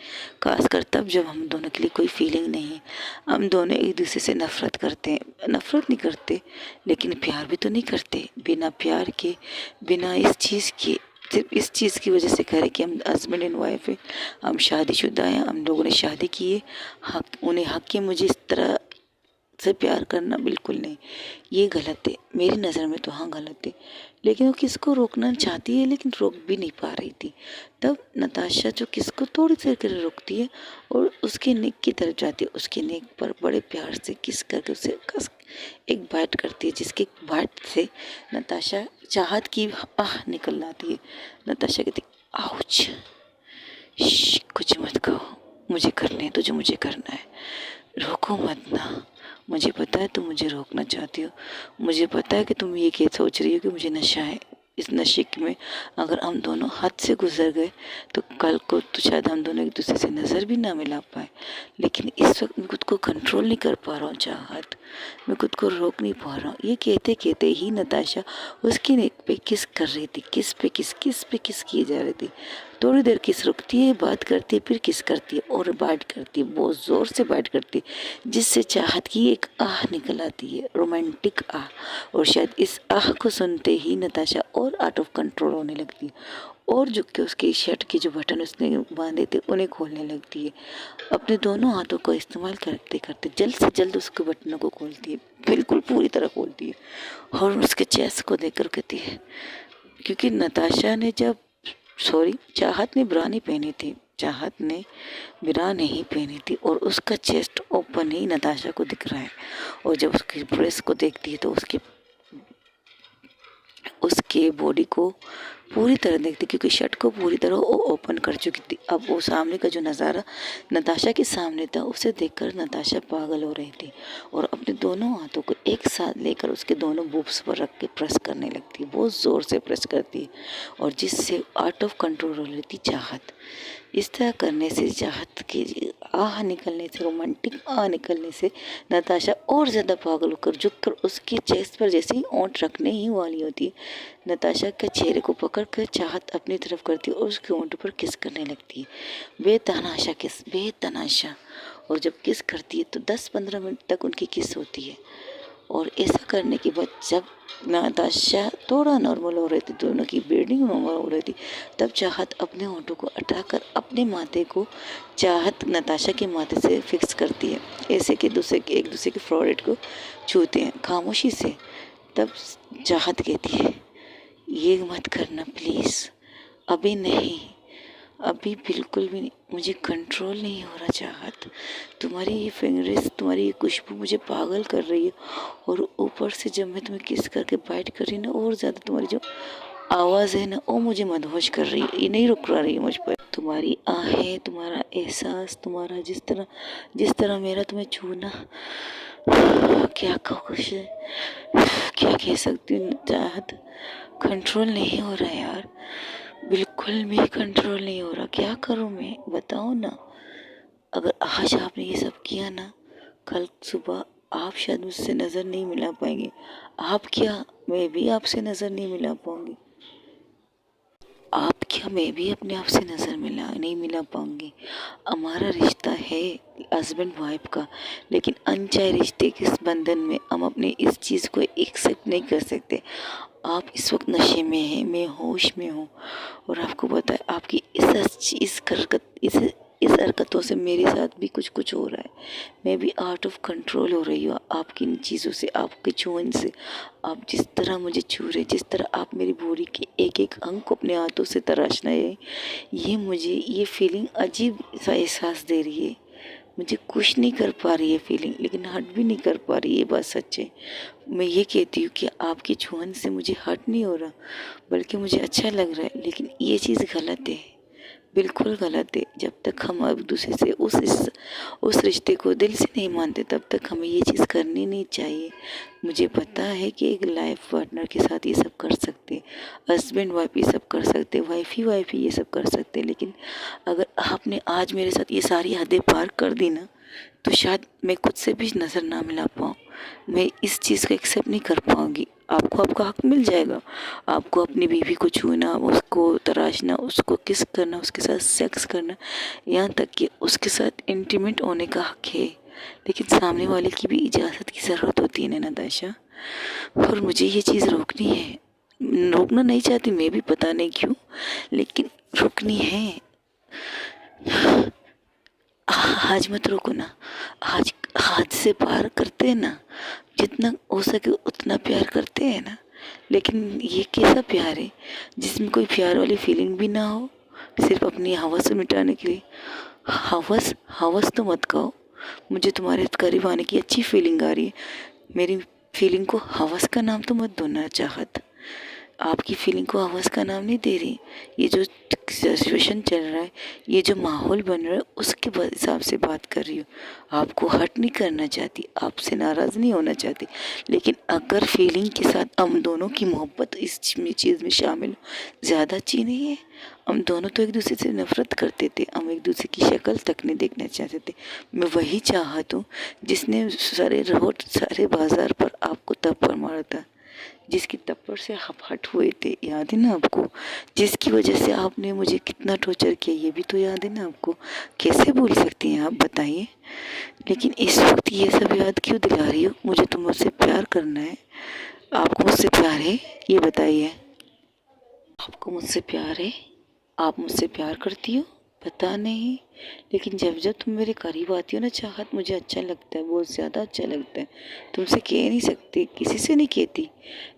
खासकर तब जब हम दोनों के लिए कोई फीलिंग नहीं है। हम दोनों एक दूसरे से नफ़रत करते हैं, नफ़रत नहीं करते लेकिन प्यार भी तो नहीं करते। बिना प्यार के, बिना इस चीज़ के, सिर्फ इस चीज़ की वजह से कह रहे कि हम हस्बैंड एंड वाइफ है, हम शादीशुदा हैं, हम लोगों ने शादी की है, हक उन्हें हक है मुझे इस तरह से प्यार करना, बिल्कुल नहीं। ये गलत है, मेरी नज़र में तो हाँ गलत है। लेकिन वो किसको रोकना चाहती है, लेकिन रोक भी नहीं पा रही थी। तब नताशा जो किसको थोड़ी देर के लिए रोकती है और उसके नेक की तरफ जाती है, उसके नेक पर बड़े प्यार से किस करके उसे कस एक बाइट करती है, जिसके बाइट से नताशा चाहत की आह निकल आती है। नताशा कहती आउच, कुछ मत कहो, मुझे करने दो जो मुझे करना है, रोको मत ना। मुझे पता है तुम मुझे रोकना चाहती हो, मुझे पता है कि तुम ये क्या सोच रही हो कि मुझे नशा है। इस नशे में अगर हम दोनों हद से गुजर गए तो कल को तो शायद हम दोनों एक दूसरे से नज़र भी ना मिला पाए। लेकिन इस वक्त मैं खुद को कंट्रोल नहीं कर पा रहा हूँ चाहत, मैं खुद को रोक नहीं पा रहा हूँ। ये कहते कहते ही नताशा उसकी नेक पे किस कर रही थी, किस पे किस किए जा रही थी। थोड़ी देर किस रुकती है, बात करती है, फिर किस करती है और बाइट करती है, बहुत ज़ोर से बाइट करती है, जिससे चाहत की एक आह निकल आती है, रोमांटिक आह। और शायद इस आह को सुनते ही नताशा और आउट ऑफ कंट्रोल होने लगती है, और झुक के उसके शर्ट के जो बटन उसने बांधे थे उन्हें खोलने लगती है। अपने दोनों हाथों का इस्तेमाल करते करते जल्द से जल्द उसके बटनों को खोलती है, बिल्कुल पूरी तरह खोलती है। और उसके चेस्ट को देखकर कहती है, क्योंकि नताशा ने जब चाहत ने ब्रा नहीं पहनी थी, चाहत ने ब्रा नहीं पहनी थी, और उसका चेस्ट ओपन ही नताशा को दिख रहा है। और जब उसकी ड्रेस को देखती है तो उसके उसके बॉडी को पूरी तरह देखती, क्योंकि शर्ट को पूरी तरह वो ओपन कर चुकी थी। अब वो सामने का जो नज़ारा नताशा के सामने था, उसे देखकर नताशा पागल हो रही थी और अपने दोनों हाथों को एक साथ लेकर उसके दोनों बूब्स पर रख के प्रेस करने लगती है, बहुत ज़ोर से प्रेस करती है, और जिससे आउट ऑफ कंट्रोल हो रही थी चाहत। इस तरह करने से, चाहत की आह निकलने से, रोमांटिक आह निकलने से नताशा और ज़्यादा पागल होकर झुककर उसके चेस्ट पर जैसे ही ओंठ रखने ही वाली होती है, नताशा के चेहरे को पकड़कर चाहत अपनी तरफ करती है और उसके ओंठ पर किस करने लगती है, बेतहाशा किस, बेतहाशा। और जब किस करती है तो 10-15 मिनट तक उनकी किस होती है। और ऐसा करने के बाद जब नताशा थोड़ा नॉर्मल हो रही थी, दोनों की ब्रीडिंग नॉर्मल हो रही थी, तब चाहत अपने होंठों को हटाकर अपने माथे को चाहत नताशा के माथे से फिक्स करती है, ऐसे कि एक दूसरे के फोrehead को छूते हैं खामोशी से। तब चाहत कहती है, ये मत करना प्लीज़, अभी नहीं, अभी बिल्कुल भी नहीं, मुझे कंट्रोल नहीं हो रहा चाहत। तुम्हारी ये फिंगर्स, तुम्हारी ये खुशबू मुझे पागल कर रही है, और ऊपर से जब मैं तुम्हें किस करके बाइट कर रही ना, और ज़्यादा तुम्हारी जो आवाज़ है ना, वो मुझे मदहोश कर रही है, ये नहीं रुक रही है मुझ पर। तुम्हारी आहें, तुम्हारा एहसास, तुम्हारा जिस तरह मेरा तुम्हें छूना, क्या कुछ है, क्या कह सकती हूँ चाहत, कंट्रोल नहीं हो रहा यार, बिल्कुल भी कंट्रोल नहीं हो रहा। क्या करूँ मैं, बताओ ना। अगर आज आपने ये सब किया ना, कल सुबह आप शायद मुझसे नज़र नहीं मिला पाएंगे। आप क्या, मैं भी आपसे नज़र नहीं मिला पाऊंगी। आप क्या मैं भी अपने आप से नज़र नहीं मिला पाऊंगी। हमारा रिश्ता है हस्बैंड वाइफ का, लेकिन अनचाहे रिश्ते के इस बंधन में हम अपने इस चीज़ को एक्सेप्ट नहीं कर सकते। आप इस वक्त नशे में हैं, मैं होश में हूँ, और आपको पता है आपकी इस हरकतों से मेरे साथ भी कुछ कुछ हो रहा है। मैं भी आउट ऑफ कंट्रोल हो रही हूँ आपकी इन चीज़ों से, आपके छुअन से। आप जिस तरह मुझे छू रहे, जिस तरह आप मेरी बॉडी के एक एक अंग को अपने हाथों से तराशना है, ये मुझे ये फीलिंग अजीब सा एहसास दे रही है। मुझे कुछ नहीं कर पा रही है फीलिंग, लेकिन हट भी नहीं कर पा रही, ये बात सच है। मैं ये कहती हूँ कि आपकी छुअन से मुझे हट नहीं हो रहा, बल्कि मुझे अच्छा लग रहा है, लेकिन ये चीज़ गलत है, बिल्कुल गलत है। जब तक हम एक दूसरे से उस रिश्ते को दिल से नहीं मानते, तब तक हमें ये चीज़ करनी नहीं चाहिए। मुझे पता है कि एक लाइफ पार्टनर के साथ ये सब कर सकते, हस्बैंड वाइफ ये सब कर सकते, वाइफ ही ये सब कर सकते, लेकिन अगर आपने आज मेरे साथ ये सारी हदें पार कर दी ना, तो शायद मैं खुद से भी नज़र ना मिला पाऊँ। मैं इस चीज़ को एक्सेप्ट नहीं कर पाऊँगी। आपको आपका हक मिल जाएगा। आपको अपनी बीवी को छूना, उसको तराशना, उसको किस करना, उसके साथ सेक्स करना, यहाँ तक कि उसके साथ इंटीमेट होने का हक है, लेकिन सामने वाले की भी इजाज़त की ज़रूरत होती है ना नताशा। और मुझे ये चीज़ रोकनी है। रोकना नहीं चाहती मैं भी, पता नहीं क्यों, लेकिन रोकनी है। आज मत रोको ना। आज हाथ से पार करते हैं ना, जितना हो सके उतना प्यार करते हैं ना, लेकिन ये कैसा प्यार है जिसमें कोई प्यार वाली फीलिंग भी ना हो, सिर्फ अपनी हवस मिटाने के लिए। हवस हवस तो मत कहो, मुझे तुम्हारे करीब आने की अच्छी फीलिंग आ रही है। मेरी फीलिंग को हवस का नाम तो मत दो ना चाहत। आपकी फीलिंग को हवस का नाम नहीं दे रही। ये जो सिचुएशन चल रहा है, ये जो माहौल बन रहा है, उसके हिसाब से बात कर रही हूँ। आपको हर्ट नहीं करना चाहती, आपसे नाराज़ नहीं होना चाहती, लेकिन अगर फीलिंग के साथ हम दोनों की मोहब्बत इस चीज़ में शामिल हो, ज़्यादा अच्छी नहीं है। हम दोनों तो एक दूसरे से नफरत करते थे, हम एक दूसरे की शक्ल तक नहीं देखना चाहते थे। मैं वही चाहत हूँ जिसने सारे रोड सारे बाजार पर आपको थप्पड़ मारा था, जिसकी थप्पड़ से आप हट हुए थे, याद है ना आपको? जिसकी वजह से आपने मुझे कितना टॉर्चर किया, ये भी तो याद है ना आपको? कैसे भूल सकती हैं आप, बताइए। लेकिन इस वक्त ये सब याद क्यों दिला रही हो? मुझे तो मुझसे प्यार करना है। आपको मुझसे प्यार है, ये बताइए। आपको मुझसे प्यार है? आप मुझसे प्यार करती हो? पता नहीं, लेकिन जब जब तुम मेरे करीब आती हो ना चाहत, मुझे अच्छा लगता है, बहुत ज़्यादा अच्छा लगता है। तुमसे कह नहीं सकती, किसी से नहीं कहती,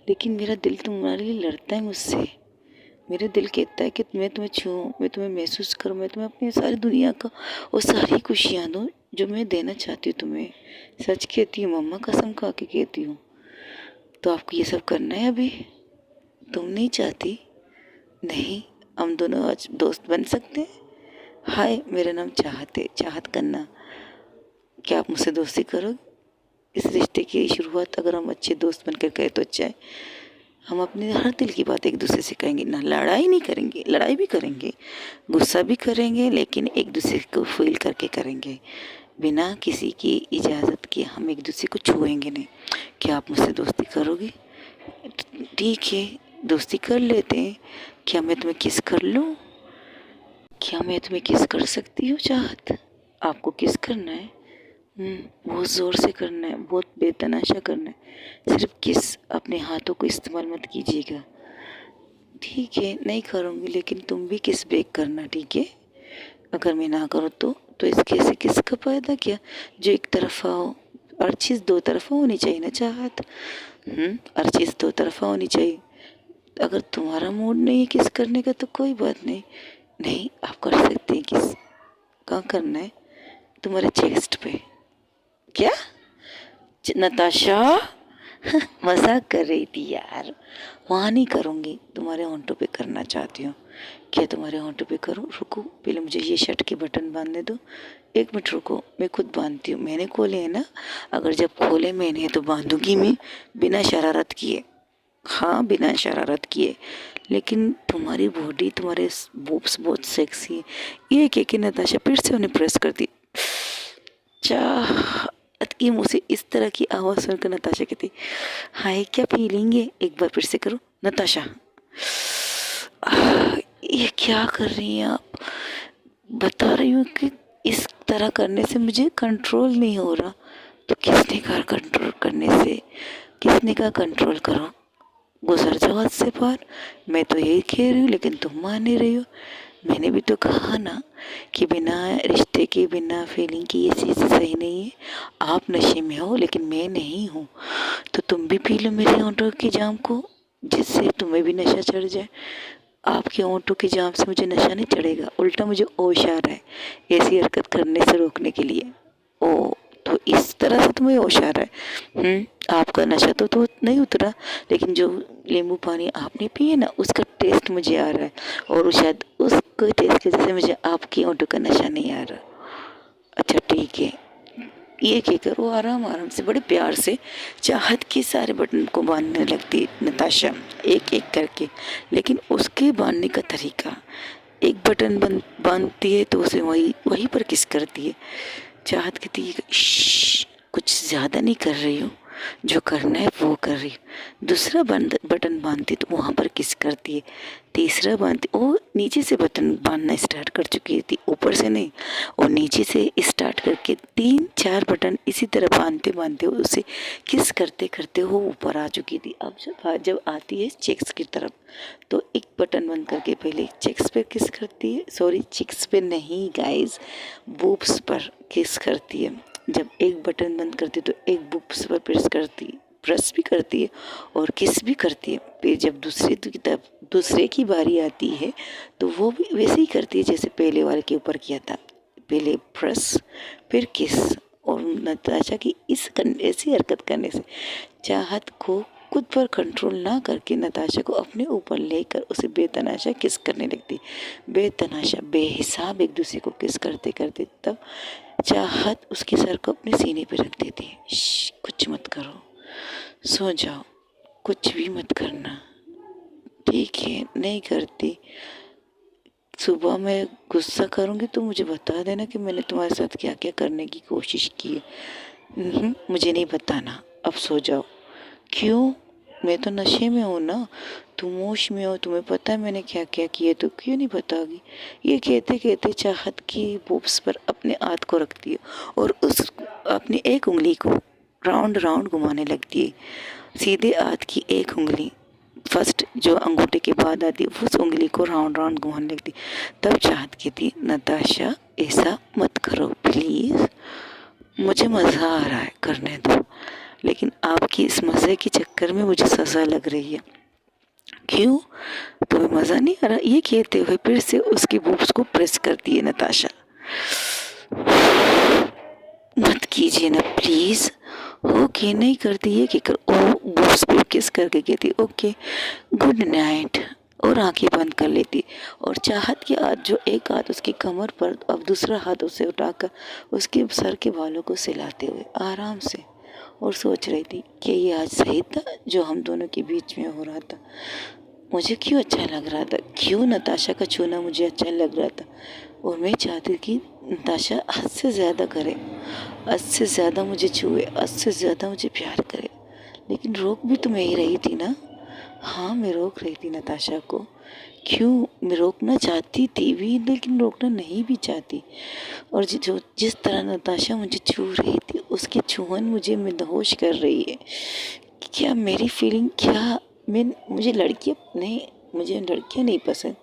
लेकिन मेरा दिल तुम्हारे लिए लड़ता है मुझसे। मेरा दिल कहता है कि मैं तुम्हें छूऊं, मैं तुम्हें महसूस करूं, मैं तुम्हें अपनी सारी दुनिया का और सारी खुशियाँ दूं जो मैं देना चाहती हूँ तुम्हें। सच कहती हूँ मम्मा, कसम खा के कहती हूँ। तो आपको ये सब करना है अभी? तुम नहीं चाहती? नहीं, हम दोनों आज दोस्त बन सकते हैं। हाय, मेरा नाम चाहत है, चाहत करना। क्या आप मुझसे दोस्ती करोगे? इस रिश्ते की शुरुआत अगर हम अच्छे दोस्त बनकर करें तो अच्छा है। हम अपने हर दिल की बात एक दूसरे से कहेंगे ना, लड़ाई नहीं करेंगे, लड़ाई भी करेंगे, गुस्सा भी करेंगे, लेकिन एक दूसरे को फील करके करेंगे। बिना किसी की इजाज़त के हम एक दूसरे को छुएंगे नहीं। क्या आप मुझसे दोस्ती करोगे? ठीक है, दोस्ती कर लेते हैं। क्या मैं तुम्हें किस कर लूँ? क्या मैं तुम्हें किस कर सकती हूँ चाहत? आपको किस करना है? बहुत ज़ोर से करना है, बहुत बेतनाशा करना है। सिर्फ किस, अपने हाथों को इस्तेमाल मत कीजिएगा। ठीक है, नहीं करूँगी, लेकिन तुम भी किस ब्रेक करना, ठीक है? अगर मैं ना करूँ तो इसके से किसका फायदा क्या, जो एक तरफा हो? हर चीज़ दो तरफा होनी चाहिए ना चाहत। हर चीज़ दो तरफा होनी चाहिए। अगर तुम्हारा मूड नहीं है किस करने का तो कोई बात नहीं, नहीं आप कर सकते हैं किस। कहाँ करना है? तुम्हारे चेस्ट पे। क्या? नताशा मजाक कर रही थी यार। वहाँ नहीं करूँगी, तुम्हारे होंठों पे करना चाहती हूँ। क्या तुम्हारे होंठों पे करूँ? रुको, पहले मुझे ये शर्ट के बटन बांधने दो। एक मिनट रुको, मैं खुद बांधती हूँ। मैंने खोले हैं ना, अगर जब खोले मैंने तो बांधूंगी मैं, बिना शरारत किए। हाँ, बिना शरारत किए। लेकिन तुम्हारी बॉडी, तुम्हारे बोब्स बहुत सेक्सी है। ये कह के नताशा फिर से उन्हें प्रेस कर दी। चाहत की मुँह से इस तरह की आवाज़ सुनकर नताशा कहती, हाय क्या फीलिंग है, एक बार फिर से करो नताशा। ये क्या कर रही हैं आप? बता रही हूँ कि इस तरह करने से मुझे कंट्रोल नहीं हो रहा। तो किसने कहा कंट्रोल करने से? किसने कहा कंट्रोल करो? गुजर जाओ हद से पार। मैं तो यही कह रही हूँ लेकिन तुम मान नहीं रही हो। मैंने भी तो कहा ना कि बिना रिश्ते के, बिना फीलिंग की ये चीज़ सही नहीं है। आप नशे में हो लेकिन मैं नहीं हूँ। तो तुम भी पी लो मेरे होंठों की जाम को, जिससे तुम्हें भी नशा चढ़ जाए। आपके होंठों की जाम से मुझे नशा नहीं चढ़ेगा, उल्टा मुझे होश आ रहा है ऐसी हरकत करने से रोकने के लिए। ओ, तो इस तरह से तुम्हें होश आ रहा है। आपका नशा तो नहीं उतरा, लेकिन जो नींबू पानी आपने पिए ना उसका टेस्ट मुझे आ रहा है, और शायद उसके टेस्ट की वजह से मुझे आपकी होंठों का नशा नहीं आ रहा। अच्छा ठीक है, ये क्या करो, आराम आराम से बड़े प्यार से चाहत के सारे बटन को बांधने लगती नताशा, एक एक करके। लेकिन उसके बांधने का तरीका, एक बटन बांधती है तो उसे वही वहीं पर किस करती है। चाहत कहती है कुछ ज़्यादा नहीं कर रही हूँ, जो करना है वो कर रही हूँ। दूसरा बटन बांधती तो वहाँ पर किस करती है। तीसरा बांधती, वो नीचे से बटन बांधना स्टार्ट कर चुकी थी, ऊपर से नहीं, और नीचे से स्टार्ट करके 3-4 बटन इसी तरह बांधते बांधते उसे किस करते करते वो ऊपर आ चुकी थी। अब जब आती है चेक्स की तरफ, तो एक बटन बंद करके पहले चेक्स पे किस करती है, सॉरी चेक्स पे नहीं गाइस, बूब्स पर किस करती है। जब एक बटन बंद करती है तो एक बूब्स पर प्रेस भी करती है और किस भी करती है। फिर जब दूसरे की बारी आती है तो वो भी वैसे ही करती है जैसे पहले वाले के ऊपर किया था, पहले प्रेस फिर किस। और नताशा की ऐसी हरकत करने से चाहत को खुद पर कंट्रोल ना करके नताशा को अपने ऊपर लेकर उसे बेतनाशा किस करने लगती। बेतनाशा बेहिसाब एक दूसरे को किस करते करते तब चाहत उसके सर को अपने सीने पर रख देती है। कुछ मत करो, सो जाओ, कुछ भी मत करना, ठीक है? नहीं करती। सुबह मैं गुस्सा करूँगी तो मुझे बता देना कि मैंने तुम्हारे साथ क्या क्या करने की कोशिश की है। मुझे नहीं बताना, अब सो जाओ। क्यों? मैं तो नशे में हूँ ना, तुम होश में हो, तुम्हें पता है मैंने क्या क्या किया, तो क्यों नहीं बताओगी? ये कहते कहते चाहत की बोब्स पर अपने हाथ को रखती है और उस अपनी एक उंगली को राउंड राउंड घुमाने लगती है। सीधे हाथ की एक उंगली फर्स्ट जो अंगूठे के बाद आती है उस उंगली को राउंड राउंड घुमाने लगती। तब चाहत कहती, नताशा ऐसा मत करो प्लीज़, मुझे मज़ा आ रहा है, करने दो। लेकिन आपकी इस मज़े के चक्कर में मुझे सज़ा लग रही है। क्यों? तुम्हें मज़ा नहीं आ रहा? ये कहते हुए फिर से उसकी बूब्स को प्रेस करती है नताशा। मत कीजिए ना प्लीज़। ओके, नहीं करती है कि कर ओ बूब्स पे किस करके कहती ओके गुड नाइट, और आंखें बंद कर लेती। और चाहत के हाथ, जो एक हाथ उसकी कमर पर, अब दूसरा हाथ उसे उठाकर उसके सर के बालों को सहलाते हुए आराम से, और सोच रही थी कि ये आज सही था जो हम दोनों के बीच में हो रहा था। मुझे क्यों अच्छा लग रहा था, क्यों नताशा का छूना मुझे अच्छा लग रहा था, और मैं चाहती कि नताशा हद से ज़्यादा करे, हद से ज़्यादा मुझे छुए, हद से ज़्यादा मुझे प्यार करे। लेकिन रोक भी तो मैं ही रही थी ना। हाँ, मैं रोक रही थी नताशा को। क्यों? मैं रोकना चाहती थी भी लेकिन रोकना नहीं भी चाहती। और जिस तरह नताशा मुझे छू रही थी उसकी छुअन मुझे मदहोश कर रही है। क्या मेरी फीलिंग, क्या मुझे लड़कियां नहीं पसंद।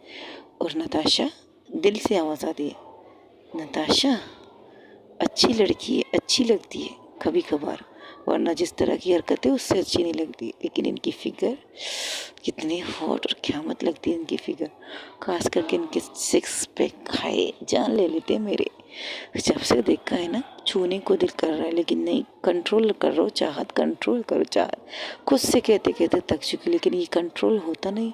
और नताशा, दिल से आवाज़ आती है, नताशा अच्छी लड़की है, अच्छी लगती है कभी कभार, वरना जिस तरह की हरकत है उससे अच्छी नहीं लगती। लेकिन इनकी फिगर कितनी हॉट और क़यामत लगती है इनकी फिगर, खास करके इनके सिक्स पैक हाय जान ले लेते हैं मेरे। जब से देखा है ना, छूने को दिल कर रहा है लेकिन नहीं, कंट्रोल करो चाहत, कंट्रोल करो चाहत। खुद से कहते कहते थक चुकी, लेकिन ये कंट्रोल होता नहीं।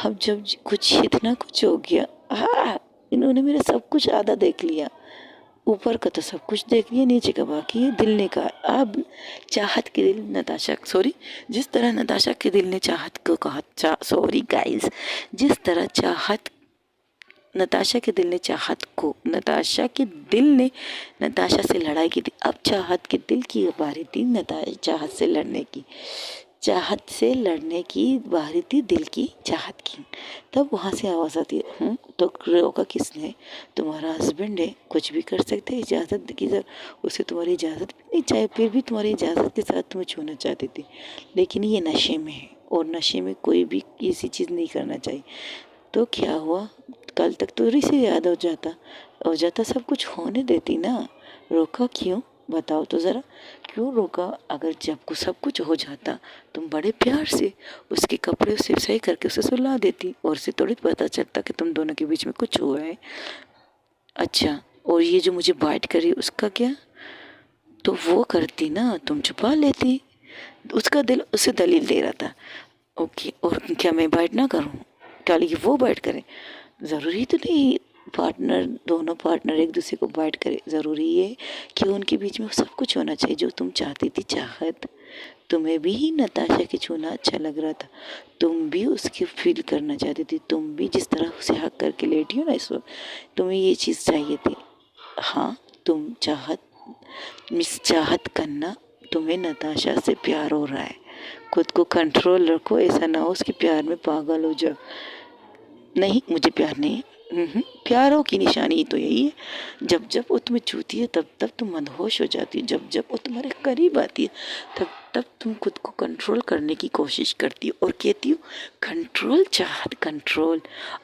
अब जब कुछ इतना कुछ हो गया, हाँ इन्होंने मेरा सब कुछ आधा देख लिया, ऊपर का तो सब कुछ देख लिया, नीचे का बाकी है। दिल ने कहा, अब चाहत के दिल नताशा, सॉरी जिस तरह नताशा के दिल ने चाहत को कहा, सॉरी गाइस, जिस तरह नताशा के दिल ने नताशा से लड़ाई की थी, अब चाहत के दिल की बारी थी चाहत से लड़ने की। चाहत से लड़ने की बारी थी दिल की चाहत की। तब वहाँ से आवाज़ आती है, तो रोका किसने? तुम्हारा हस्बैंड है, कुछ भी कर सकते हैं, इजाज़त की उसे तुम्हारी इजाज़त भी नहीं चाहिए, फिर भी तुम्हारी इजाज़त के साथ तुम्हें छूना चाहती थी, लेकिन ये नशे में है और नशे में कोई भी ऐसी चीज़ नहीं करना चाहिए। तो क्या हुआ, कल तक तो इसे याद हो जाता सब कुछ होने देती ना, रोका क्यों? बताओ तो ज़रा, क्यों रोका? अगर जब को सब कुछ हो जाता तुम बड़े प्यार से उसके कपड़े उसे सही करके उसे सुला देती और उसे थोड़ी पता चलता कि तुम दोनों के बीच में कुछ हुआ है। अच्छा, और ये जो मुझे बाइट करी उसका क्या? तो वो करती ना, तुम छुपा लेती, उसका दिल उसे दलील दे रहा था। ओके, और क्या मैं बाइट ना करूं? क्या कि वो बाइट करें? ज़रूरी तो नहीं पार्टनर, दोनों पार्टनर एक दूसरे को बाइट करे, ज़रूरी है कि उनके बीच में सब कुछ होना चाहिए जो तुम चाहती थी। चाहत, तुम्हें भी नताशा के छूना अच्छा लग रहा था, तुम भी उसके फील करना चाहती थी, तुम भी जिस तरह उसे हक करके लेटी हो ना इस वक्त, तुम्हें ये चीज़ चाहिए थी। हाँ, तुम चाहत करना, तुम्हें नताशा से प्यार हो रहा है, खुद को कंट्रोल रखो, ऐसा ना हो उसके प्यार में पागल हो जाओ। नहीं, मुझे प्यार नहीं है। प्यारों की निशानी तो यही है, जब जब वो तुम्हें छूती है तब तब तुम मदहोश हो जाती है, जब जब वो तुम्हारे करीब आती है तब तब तुम खुद को कंट्रोल करने की कोशिश करती हो और कहती हो कंट्रोल, चाहत कंट्रोल।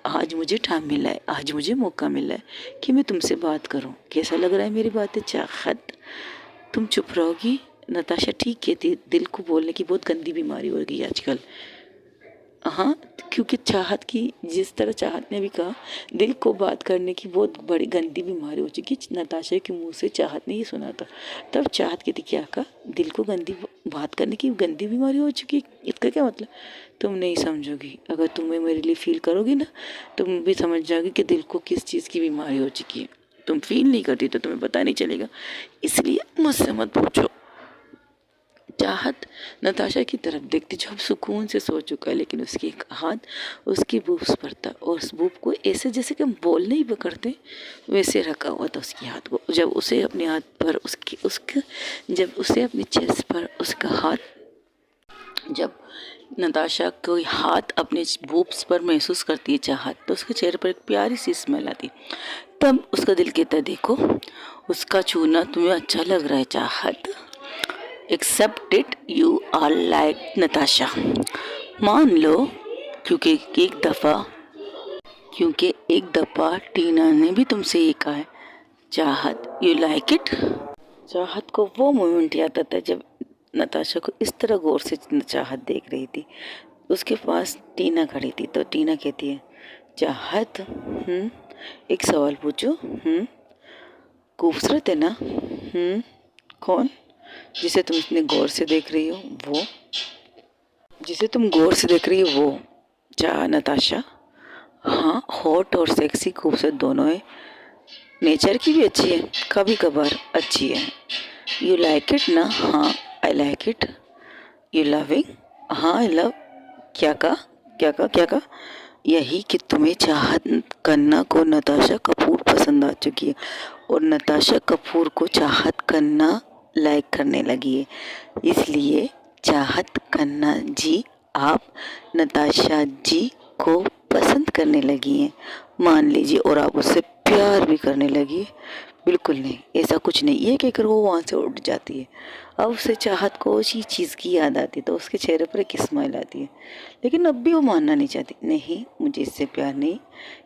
आज मुझे टाइम मिला है, आज मुझे मौका मिला है कि मैं तुमसे बात करूं, कैसा लग रहा है मेरी बातें? चाहत, तुम चुप रहोगी? नताशा ठीक कहती है, दिल को बोलने की बहुत गंदी बीमारी हो गई आजकल। हाँ, क्योंकि चाहत की, जिस तरह चाहत ने भी कहा, दिल को बात करने की बहुत बड़ी गंदी बीमारी हो चुकी। नताशा के मुंह से चाहत ने ही सुना था, तब चाहत की थी क्या कहा, दिल को गंदी बात करने की गंदी बीमारी हो चुकी। इसका क्या मतलब? तुम नहीं समझोगी, अगर तुम्हें मेरे लिए फील करोगी ना, तुम भी समझ जाओगी कि दिल को किस चीज़ की बीमारी हो चुकी है। तुम फील नहीं करती तो तुम्हें पता नहीं चलेगा, इसलिए मुझसे मत पूछो। चाहत नताशा की तरफ देखती जो अब सुकून से सो चुका है, लेकिन उसकी एक हाथ उसकी बूब्स पर था और उस बूब को ऐसे जैसे कि हम बोल नहीं पकड़ते वैसे रखा हुआ था उसकी हाथ को। जब उसे अपने हाथ पर जब उसे अपनी चेस्ट पर उसका हाथ, जब नताशा कोई हाथ अपने बूब्स पर महसूस करती है चाहत, तो उसके चेहरे पर एक प्यारी सी स्मेल आती। तब उसका दिल कहता है देखो, उसका छूना तुम्हें अच्छा लग रहा है चाहत, accept it, you are like Natasha, मान लो, क्योंकि एक दफ़ा टीना ने भी तुमसे ये कहा है। चाहत, यू लाइक इट? चाहत को वो मोमेंट याद आता है जब नताशा को इस तरह गौर से चाहत देख रही थी। उसके पास टीना खड़ी थी, तो टीना कहती है चाहत, एक सवाल पूछो, खूबसूरत है ना? कौन? जिसे तुम इतने गौर से देख रही हो वो? जिसे तुम गौर से देख रही हो वो? नताशा, हाँ, हॉट और सेक्सी खूबसूरत दोनों है, नेचर की भी अच्छी है, कभी कभार अच्छी है। यू लाइक इट ना? हाँ, I like it. You loving? हाँ, आई लव। क्या कहा? क्या कहा? यही कि तुम्हें चाहत करना को नताशा कपूर पसंद आ चुकी है और नताशा कपूर को चाहत करना लाइक करने लगी है, इसलिए चाहत करना जी आप नताशा जी को पसंद करने लगी हैं, मान लीजिए, और आप उससे प्यार भी करने लगी। बिल्कुल नहीं, ऐसा कुछ नहीं, ये कहकर वो वहाँ से उठ जाती है। अब उसे चाहत को उसी चीज़ की याद आती है, तो उसके चेहरे पर एक स्माइल आती है, लेकिन अब भी वो मानना नहीं चाहती। नहीं, मुझे इससे प्यार नहीं,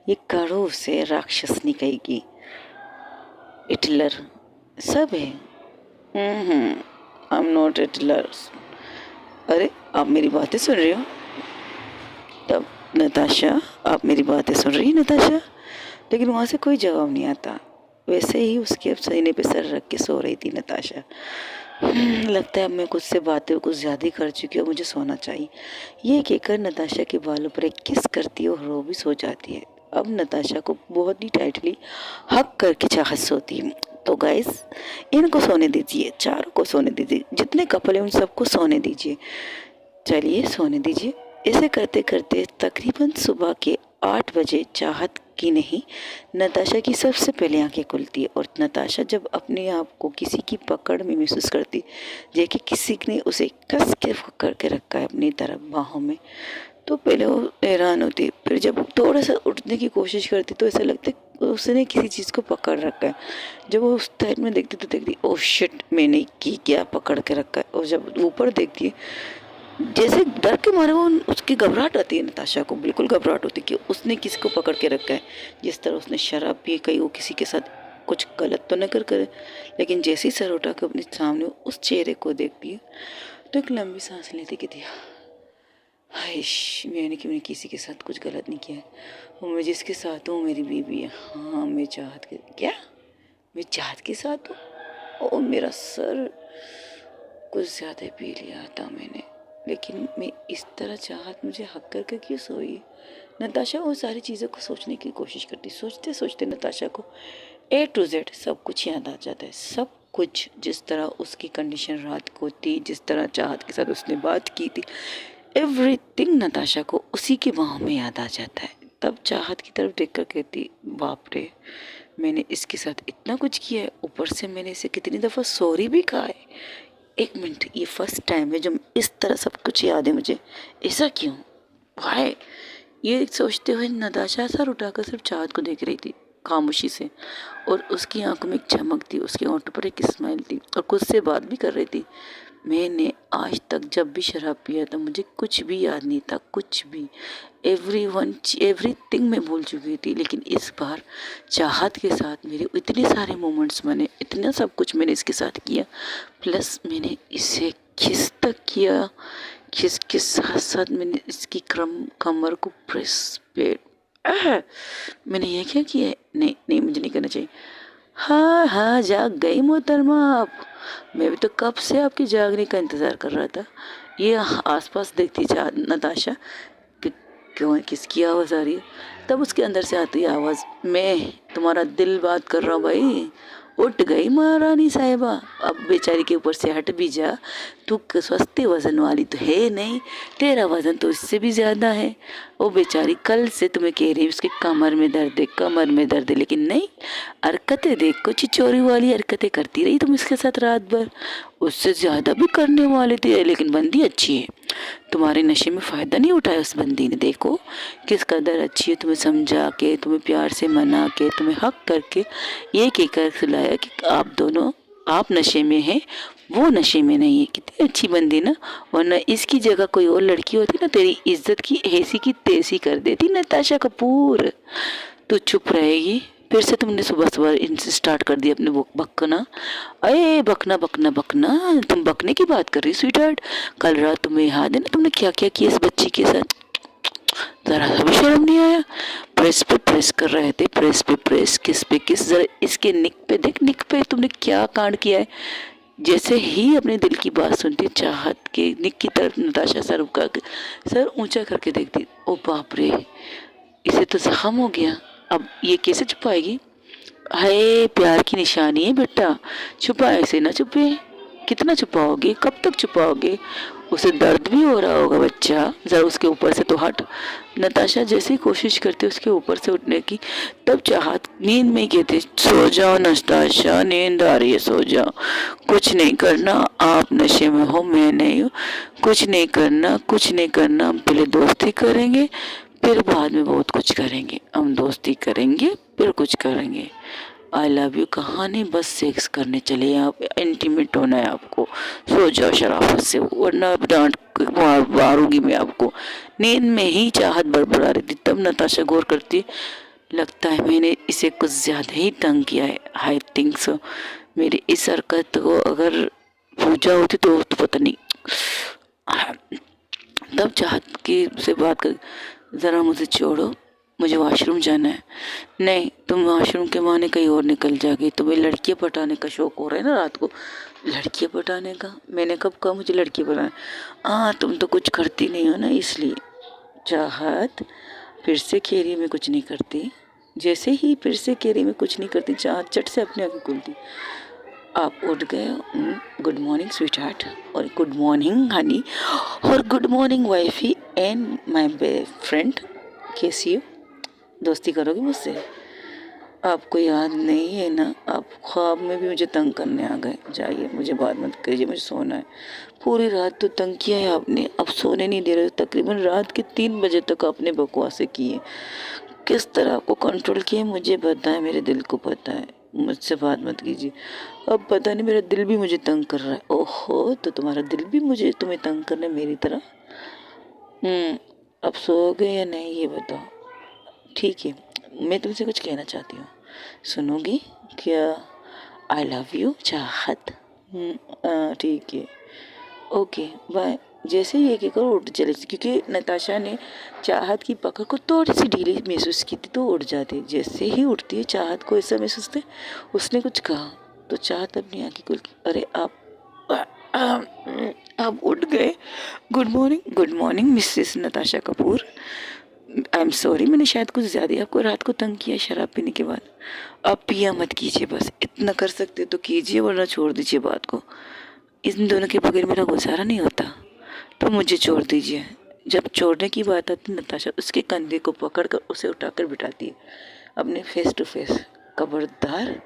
ये करो से राक्षसनी कहेगी, हिटलर सब है। I am not Hitler. अरे, आप मेरी बातें सुन रही हो? तब नताशा, आप मेरी बातें सुन रही है नताशा? लेकिन वहाँ से कोई जवाब नहीं आता, वैसे ही उसके अब सीने पे सर रख के सो रही थी नताशा। लगता है अब मैं कुछ से बातें कुछ ज़्यादा ही कर चुकी हूँ, मुझे सोना चाहिए, ये कहकर नताशा के बालों पर एक किस करती है और वो भी सो जाती है। अब नताशा को बहुत ही टाइटली हक करके चाहत सोती है। तो गाइस, इनको सोने दीजिए, चारों को सोने दीजिए, जितने कपल हैं उन सबको सोने दीजिए, चलिए सोने दीजिए। ऐसे करते करते तकरीबन सुबह के 8 बजे चाहत की नहीं, नताशा की सबसे पहले आंखें खुलती है। और नताशा जब अपने आप को किसी की पकड़ में महसूस करती, जैसे किसी ने उसे कस के पकड़ के रखा है अपनी तरफ बाहों में, तो पहले वो हैरान होती। फिर जब वो थोड़ा सा उठने की कोशिश करती तो ऐसा लगता है उसने किसी चीज़ को पकड़ रखा है। जब वो उस टाइप में देखती तो देखती ओह शिट, मैंने की क्या पकड़ के रखा है। और जब ऊपर देखती है, जैसे डर के मारे वो उसकी घबराहट आती है, नताशा को बिल्कुल घबराहट होती है कि उसने किसी को पकड़ के रखा है। जिस तरह उसने शराब पी, कहीं वो किसी के साथ कुछ गलत तो न कर करे। लेकिन जैसे ही सर उठा कर अपने सामने उस चेहरे को देखती है तो एक लंबी सांस लेती कि दिया हाइश, मैंने किसी के साथ कुछ गलत नहीं किया है, और मैं जिसके साथ हूँ मेरी बीवी है। हाँ, मैं चाहत के साथ हूँ। और मेरा सर कुछ ज़्यादा पी लिया था मैंने, लेकिन मैं इस तरह चाहत मुझे हक करके क्यों सोई। नताशा वो सारी चीज़ों को सोचने की कोशिश करती। सोचते सोचते नताशा को A to Z सब कुछ याद आ जाता है। सब कुछ, जिस तरह उसकी कंडीशन रात को थी, जिस तरह चाहत के साथ उसने बात की थी, एवरीथिंग नताशा को उसी के बाहों में याद आ जाता है। तब चाहत की तरफ देखकर कहती, बाप रे, मैंने इसके साथ इतना कुछ किया है, ऊपर से मैंने इसे कितनी दफ़ा सॉरी भी कहा है। एक मिनट, ये फर्स्ट टाइम है जब इस तरह सब कुछ याद है मुझे, ऐसा क्यों, वाई। ये सोचते हुए नताशा सर उठाकर सिर्फ चाहत को देख रही थी खामोशी से, और उसकी आंखों में एक चमक थी, उसके होंठों पर एक स्माइल थी, और खुद से बात भी कर रही थी। मैंने आज तक जब भी शराब पिया था मुझे कुछ भी याद नहीं था, कुछ भी, एवरीथिंग मैं भूल चुकी थी। लेकिन इस बार चाहत के साथ मेरे इतने सारे मोमेंट्स बने, इतना सब कुछ मैंने इसके साथ किया, प्लस मैंने इसे किस तक किया, किस के साथ साथ मैंने इसकी कमर को प्रेस पे मैंने ये क्या किया है? नहीं नहीं, मुझे नहीं करना चाहिए। हाँ हाँ, जाग गई मोहतरमा आप। मैं भी तो कब से आपके जागने का इंतज़ार कर रहा था। ये आसपास देखती चाह नताशा कि क्यों, किसकी आवाज़ आ रही है। तब उसके अंदर से आती है आवाज़, मैं तुम्हारा दिल बात कर रहा हूँ भाई। उठ गई महारानी साहिबा, अब बेचारी के ऊपर से हट भी जा। तू सस्ते वजन वाली तो है नहीं, तेरा वजन तो इससे भी ज़्यादा है। वो बेचारी कल से तुम्हें कह रही है उसके कमर में दर्द है, कमर में दर्द है, लेकिन नहीं, हरकतें देखो, चिचोरी वाली हरकतें करती रही तुम इसके साथ रात भर। उससे ज़्यादा भी करने वाले थे, लेकिन बंदी अच्छी है। तुम्हारे नशे में फ़ायदा नहीं उठाया उस बंदी ने, देखो किस कदर अच्छी है। तुम्हें समझा के, तुम्हें प्यार से मना के, तुम्हें हक करके ये कहकर खिलाया कि आप दोनों, आप नशे में हैं, वो नशे में नहीं है। कितनी अच्छी बंदी ना, वरना इसकी जगह कोई और लड़की होती ना, तेरी इज्जत की ऐसी की तैसी कर देती। नताशा कपूर, तू चुप रहेगी? फिर से तुमने सुबह सुबह इनसे स्टार्ट कर दिया अपने बकना। अरे बकना बकना बकना, तुम बकने की बात कर रही स्वीट हार्ट। कल रात तुम्हें याद है ना तुमने क्या क्या किया इस बच्ची के साथ? जरा सा भी शर्म नहीं आया? प्रेस पे प्रेस कर रहे थे, प्रेस पे प्रेस, किस पे किस, जरा इसके निक पे देख, निक पे तुमने क्या कांड किया है। जैसे ही अपने दिल की बात सुनती चाहत के निक की तरफ नताशा सर ऊंचा करके देखती, ओ बाप रे, इसे तो जख्म हो गया, अब ये कैसे छुपाएगी। हाय, प्यार की निशानी है बेटा, छुपाए से ना छुपे। कितना छुपाओगे, कब तक छुपाओगे? उसे दर्द भी हो रहा होगा बच्चा, जरा उसके ऊपर से तो हट। नताशा जैसे ही कोशिश करती उसके ऊपर से उठने की, तब चाहत नींद में ही कहती, सो जाओ नताशा, नींद आ रही है, सो जाओ, कुछ नहीं करना, आप नशे में हो, मैं नहीं हूँ, कुछ नहीं करना, कुछ नहीं करना, हम पहले दोस्ती करेंगे, फिर बाद में बहुत कुछ करेंगे। हम दोस्ती करेंगे, फिर कुछ करेंगे। आई लव यू कहानी बस सेक्स करने चले, आप इंटीमेट होना है आपको, सो जाओ शराफत से, वरना डांट मारूंगी मैं आपको। नींद में ही चाहत बड़बड़ा रही थी। तब नताशा गौर करती, लगता है मैंने इसे कुछ ज़्यादा ही तंग किया है, आई थिंक सो। मेरी इस हरकत को अगर पूजा होती तो पता नहीं। तब चाहत की से बात कर, ज़रा मुझे छोड़ो, मुझे वॉशरूम जाना है। नहीं, तुम वॉशरूम के बहाने कहीं और निकल जाओगी। तुम्हें लड़कियाँ पटाने का शौक हो रहा है ना रात को। लड़कियाँ पटाने का? मैंने कब कहा मुझे लड़कियाँ पटाने? हाँ, तुम तो कुछ करती नहीं हो ना, इसलिए। चाहत फिर से खेरी में कुछ नहीं करती। जैसे ही फिर से खेरी में कुछ नहीं करती, चाहत चट से अपने आगे खुलती। आप उठ गए? गुड मॉर्निंग स्वीट हार्ट, और गुड मॉर्निंग हनी, और good morning wifey and my friend, कैसी हो? दोस्ती करोगी मुझसे? आपको याद नहीं है ना, आप ख्वाब में भी मुझे तंग करने आ गए। जाइए, मुझे बात मत कीजिए, मुझे सोना है। पूरी रात तो तंग किया है आपने, अब सोने नहीं दे रहे हो। तकरीबन रात के 3 बजे तक आपने बकवासें की हैं। किस तरह आपको कंट्रोल किया है मुझे पता है, मेरे दिल को पता है। मुझसे बात मत कीजिए। अब पता नहीं, मेरा दिल भी मुझे तंग कर रहा है। ओहो, तो तुम्हारा दिल भी मुझे तुम्हें तंग करना है मेरी तरह? अब सोओगे या नहीं ये बताओ। ठीक है, मैं तुमसे कुछ कहना चाहती हूँ, सुनोगी क्या? आई लव यू चाहत। ठीक है, ओके बाय। जैसे ही एक एक और उठ चले, क्योंकि नताशा ने चाहत की पकड़ को थोड़ी सी ढीली महसूस की थी तो उठ जाती। जैसे ही उठती है चाहत को ऐसा महसूस होता है उसने कुछ कहा तो चाहत अपनी आंखें खोल के, अरे आप उठ गए। Good morning Mrs Natasha Kapoor. I am sorry, मैंने शायद कुछ ज़्यादा आपको रात को तंग किया शराब पीने के बाद। आप पिया मत कीजिए, बस इतना कर सकते तो कीजिए, वरना छोड़ दीजिए बात को। इन दोनों के बगैर मेरा गुजारा नहीं होता, तो मुझे छोड़ दीजिए। जब छोड़ने की बात आती नताशा उसके कंधे को पकड़कर उसे उठाकर बिठाती है अपने फेस टू फेस। खबरदार,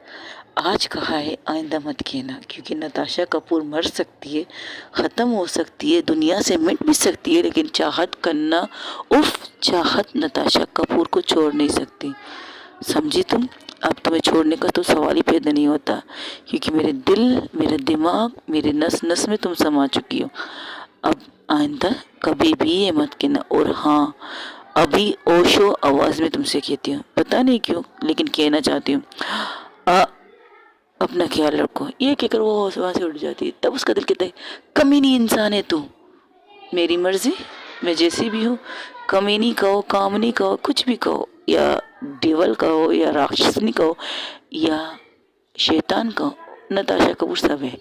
आज कहा है आइंदा मत कहना, क्योंकि नताशा कपूर मर सकती है, ख़त्म हो सकती है, दुनिया से मिट भी सकती है, लेकिन चाहत करना उफ चाहत नताशा कपूर को छोड़ नहीं सकती। समझी तुम? अब तुम्हें छोड़ने का तो सवाल ही पैदा नहीं होता, क्योंकि मेरे दिल, मेरे दिमाग, मेरे नस नस में तुम समा चुकी हो। अब आइंदा कभी भी ये मत कहना। और हाँ, अभी ओशो आवाज़ में तुमसे कहती हूँ, पता नहीं क्यों लेकिन कहना चाहती हूँ, अपना ख्याल रखो। ये कहकर वो वहाँ से उठ जाती है। तब उसका दिल कहता है, कमीनी इंसान है तू, मेरी मर्जी, मैं जैसी भी हूँ। कमीनी कहो, कामनी कहो, कुछ भी कहो, या डेवल कहो, या राक्षसनी कहो, या शैतान कहो, नताशा कपूर सब है।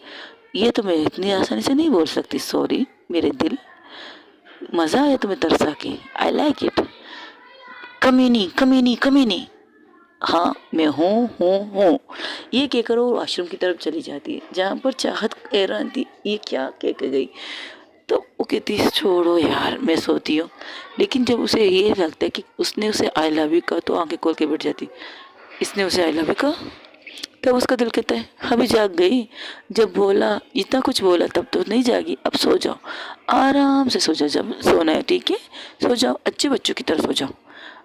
ये तो मैं इतनी आसानी से नहीं बोल सकती। सॉरी मेरे दिल, मज़ा आया तुम्हें तरसा के, आई लाइक इट। कमीनी कमीनी कमीनी, हाँ मैं हूँ। ये कहकर वो वॉशरूम की तरफ चली जाती है, जहाँ पर चाहत हैरान थी ये क्या कह के गई। तो वो कहती है छोड़ो यार, मैं सोती हूँ। लेकिन जब उसे ये लगता है कि उसने उसे आई लव यू कहा तो आंखें खोल के बैठ जाती। इसने उसे आई लव यू कहा? तब उसका दिल कहता है अभी जाग गई, जब बोला इतना कुछ बोला तब तो नहीं जागी, अब सो जाओ, आराम से सो जाओ, जब सोना है ठीक है, सो जाओ, अच्छे बच्चों की तरह सो जाओ।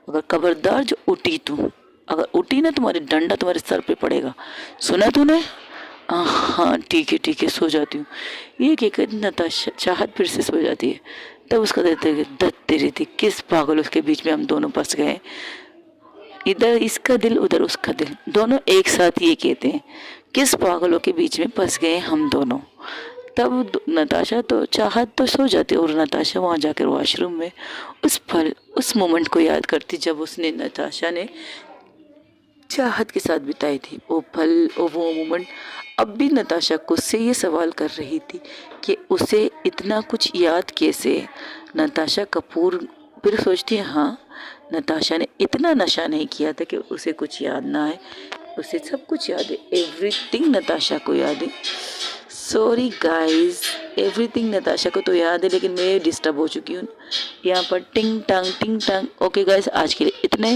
अगर खबरदार जो उठी तू, अगर उठी ना तुम्हारी डंडा तुम्हारे सर पे पड़ेगा, सुना तूने? हाँ ठीक है सो जाती हूँ। ये कहकर नताशा चाहत फिर से सो जाती है। तब उसका देते दत्त तेरी थी, किस पागल उसके बीच में हम दोनों फंस गए। इधर इसका दिल उधर उसका दिल, दोनों एक साथ ये कहते हैं, किस पागलों के बीच में फंस गए हम दोनों। तब नताशा तो चाहत तो सो जाती और नताशा वहाँ जाकर वॉशरूम में उस मोमेंट को याद करती जब उसने नताशा ने चाहत के साथ बिताई थी। वो पल, वो मोमेंट अब भी नताशा खुद से ये सवाल कर रही थी कि उसे इतना कुछ याद कैसे। नताशा कपूर फिर सोचती है, हाँ नताशा ने इतना नशा नहीं किया था कि उसे कुछ याद ना आए, उसे सब कुछ याद है, एवरीथिंग नताशा को याद है। सॉरी गाइस, एवरीथिंग नताशा को तो याद है, लेकिन मैं डिस्टर्ब हो चुकी हूँ यहाँ पर। टिंग टांग। ओके गाइस, आज के लिए इतने।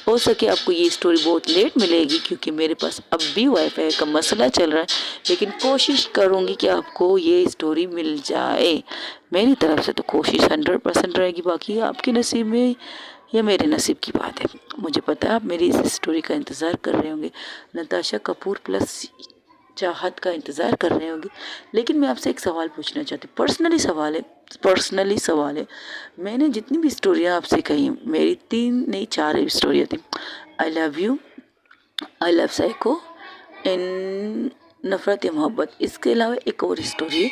हो सके आपको ये स्टोरी बहुत लेट मिलेगी, क्योंकि मेरे पास अब भी वाईफाई का मसला चल रहा है, लेकिन कोशिश करूँगी कि आपको ये स्टोरी मिल जाए। मेरी तरफ से तो कोशिश 100% रहेगी, बाकी आपके नसीब में या मेरे नसीब की बात है। मुझे पता है आप मेरी इस स्टोरी का इंतज़ार कर रहे होंगे, नताशा कपूर प्लस चाहत का इंतज़ार कर रहे होंगे। लेकिन मैं आपसे एक सवाल पूछना चाहती हूँ, पर्सनली सवाल है। मैंने जितनी भी स्टोरियाँ आपसे कही, मेरी 3 नहीं 4 स्टोरियाँ थी। I love you, I love psycho, in नफ़रत या मोहब्बत। इसके अलावा एक और स्टोरी है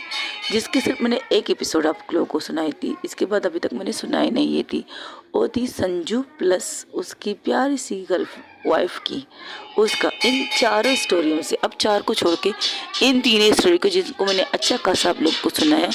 जिसकी सिर्फ मैंने एक एपिसोड आप लोगों को सुनाई थी, इसके बाद अभी तक मैंने सुनाई नहीं ये थी। वो थी संजू प्लस उसकी प्यारी सी गर्ल वाइफ की, उसका। इन 4 स्टोरियों से, अब 4 को छोड़ के इन 3 स्टोरी को जिनको मैंने अच्छा खासा आप लोग को सुनाया,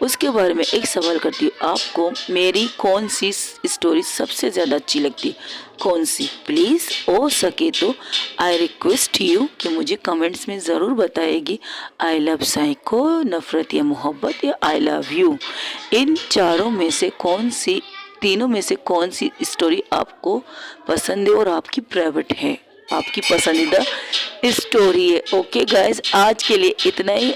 उसके बारे में एक सवाल करती हूँ, आपको मेरी कौन सी स्टोरी सबसे ज़्यादा अच्छी लगती, कौन सी? प्लीज़ हो सके तो आई रिक्वेस्ट यू कि मुझे कमेंट्स में ज़रूर बताएगी। आई लव साइको, नफ़रत या मोहब्बत, या आई लव यू, इन 4 में से कौन सी तीनों में से कौन सी स्टोरी आपको पसंद है और आपकी फेवरेट है, आपकी पसंदीदा स्टोरी है। ओके गाइज, आज के लिए इतना ही।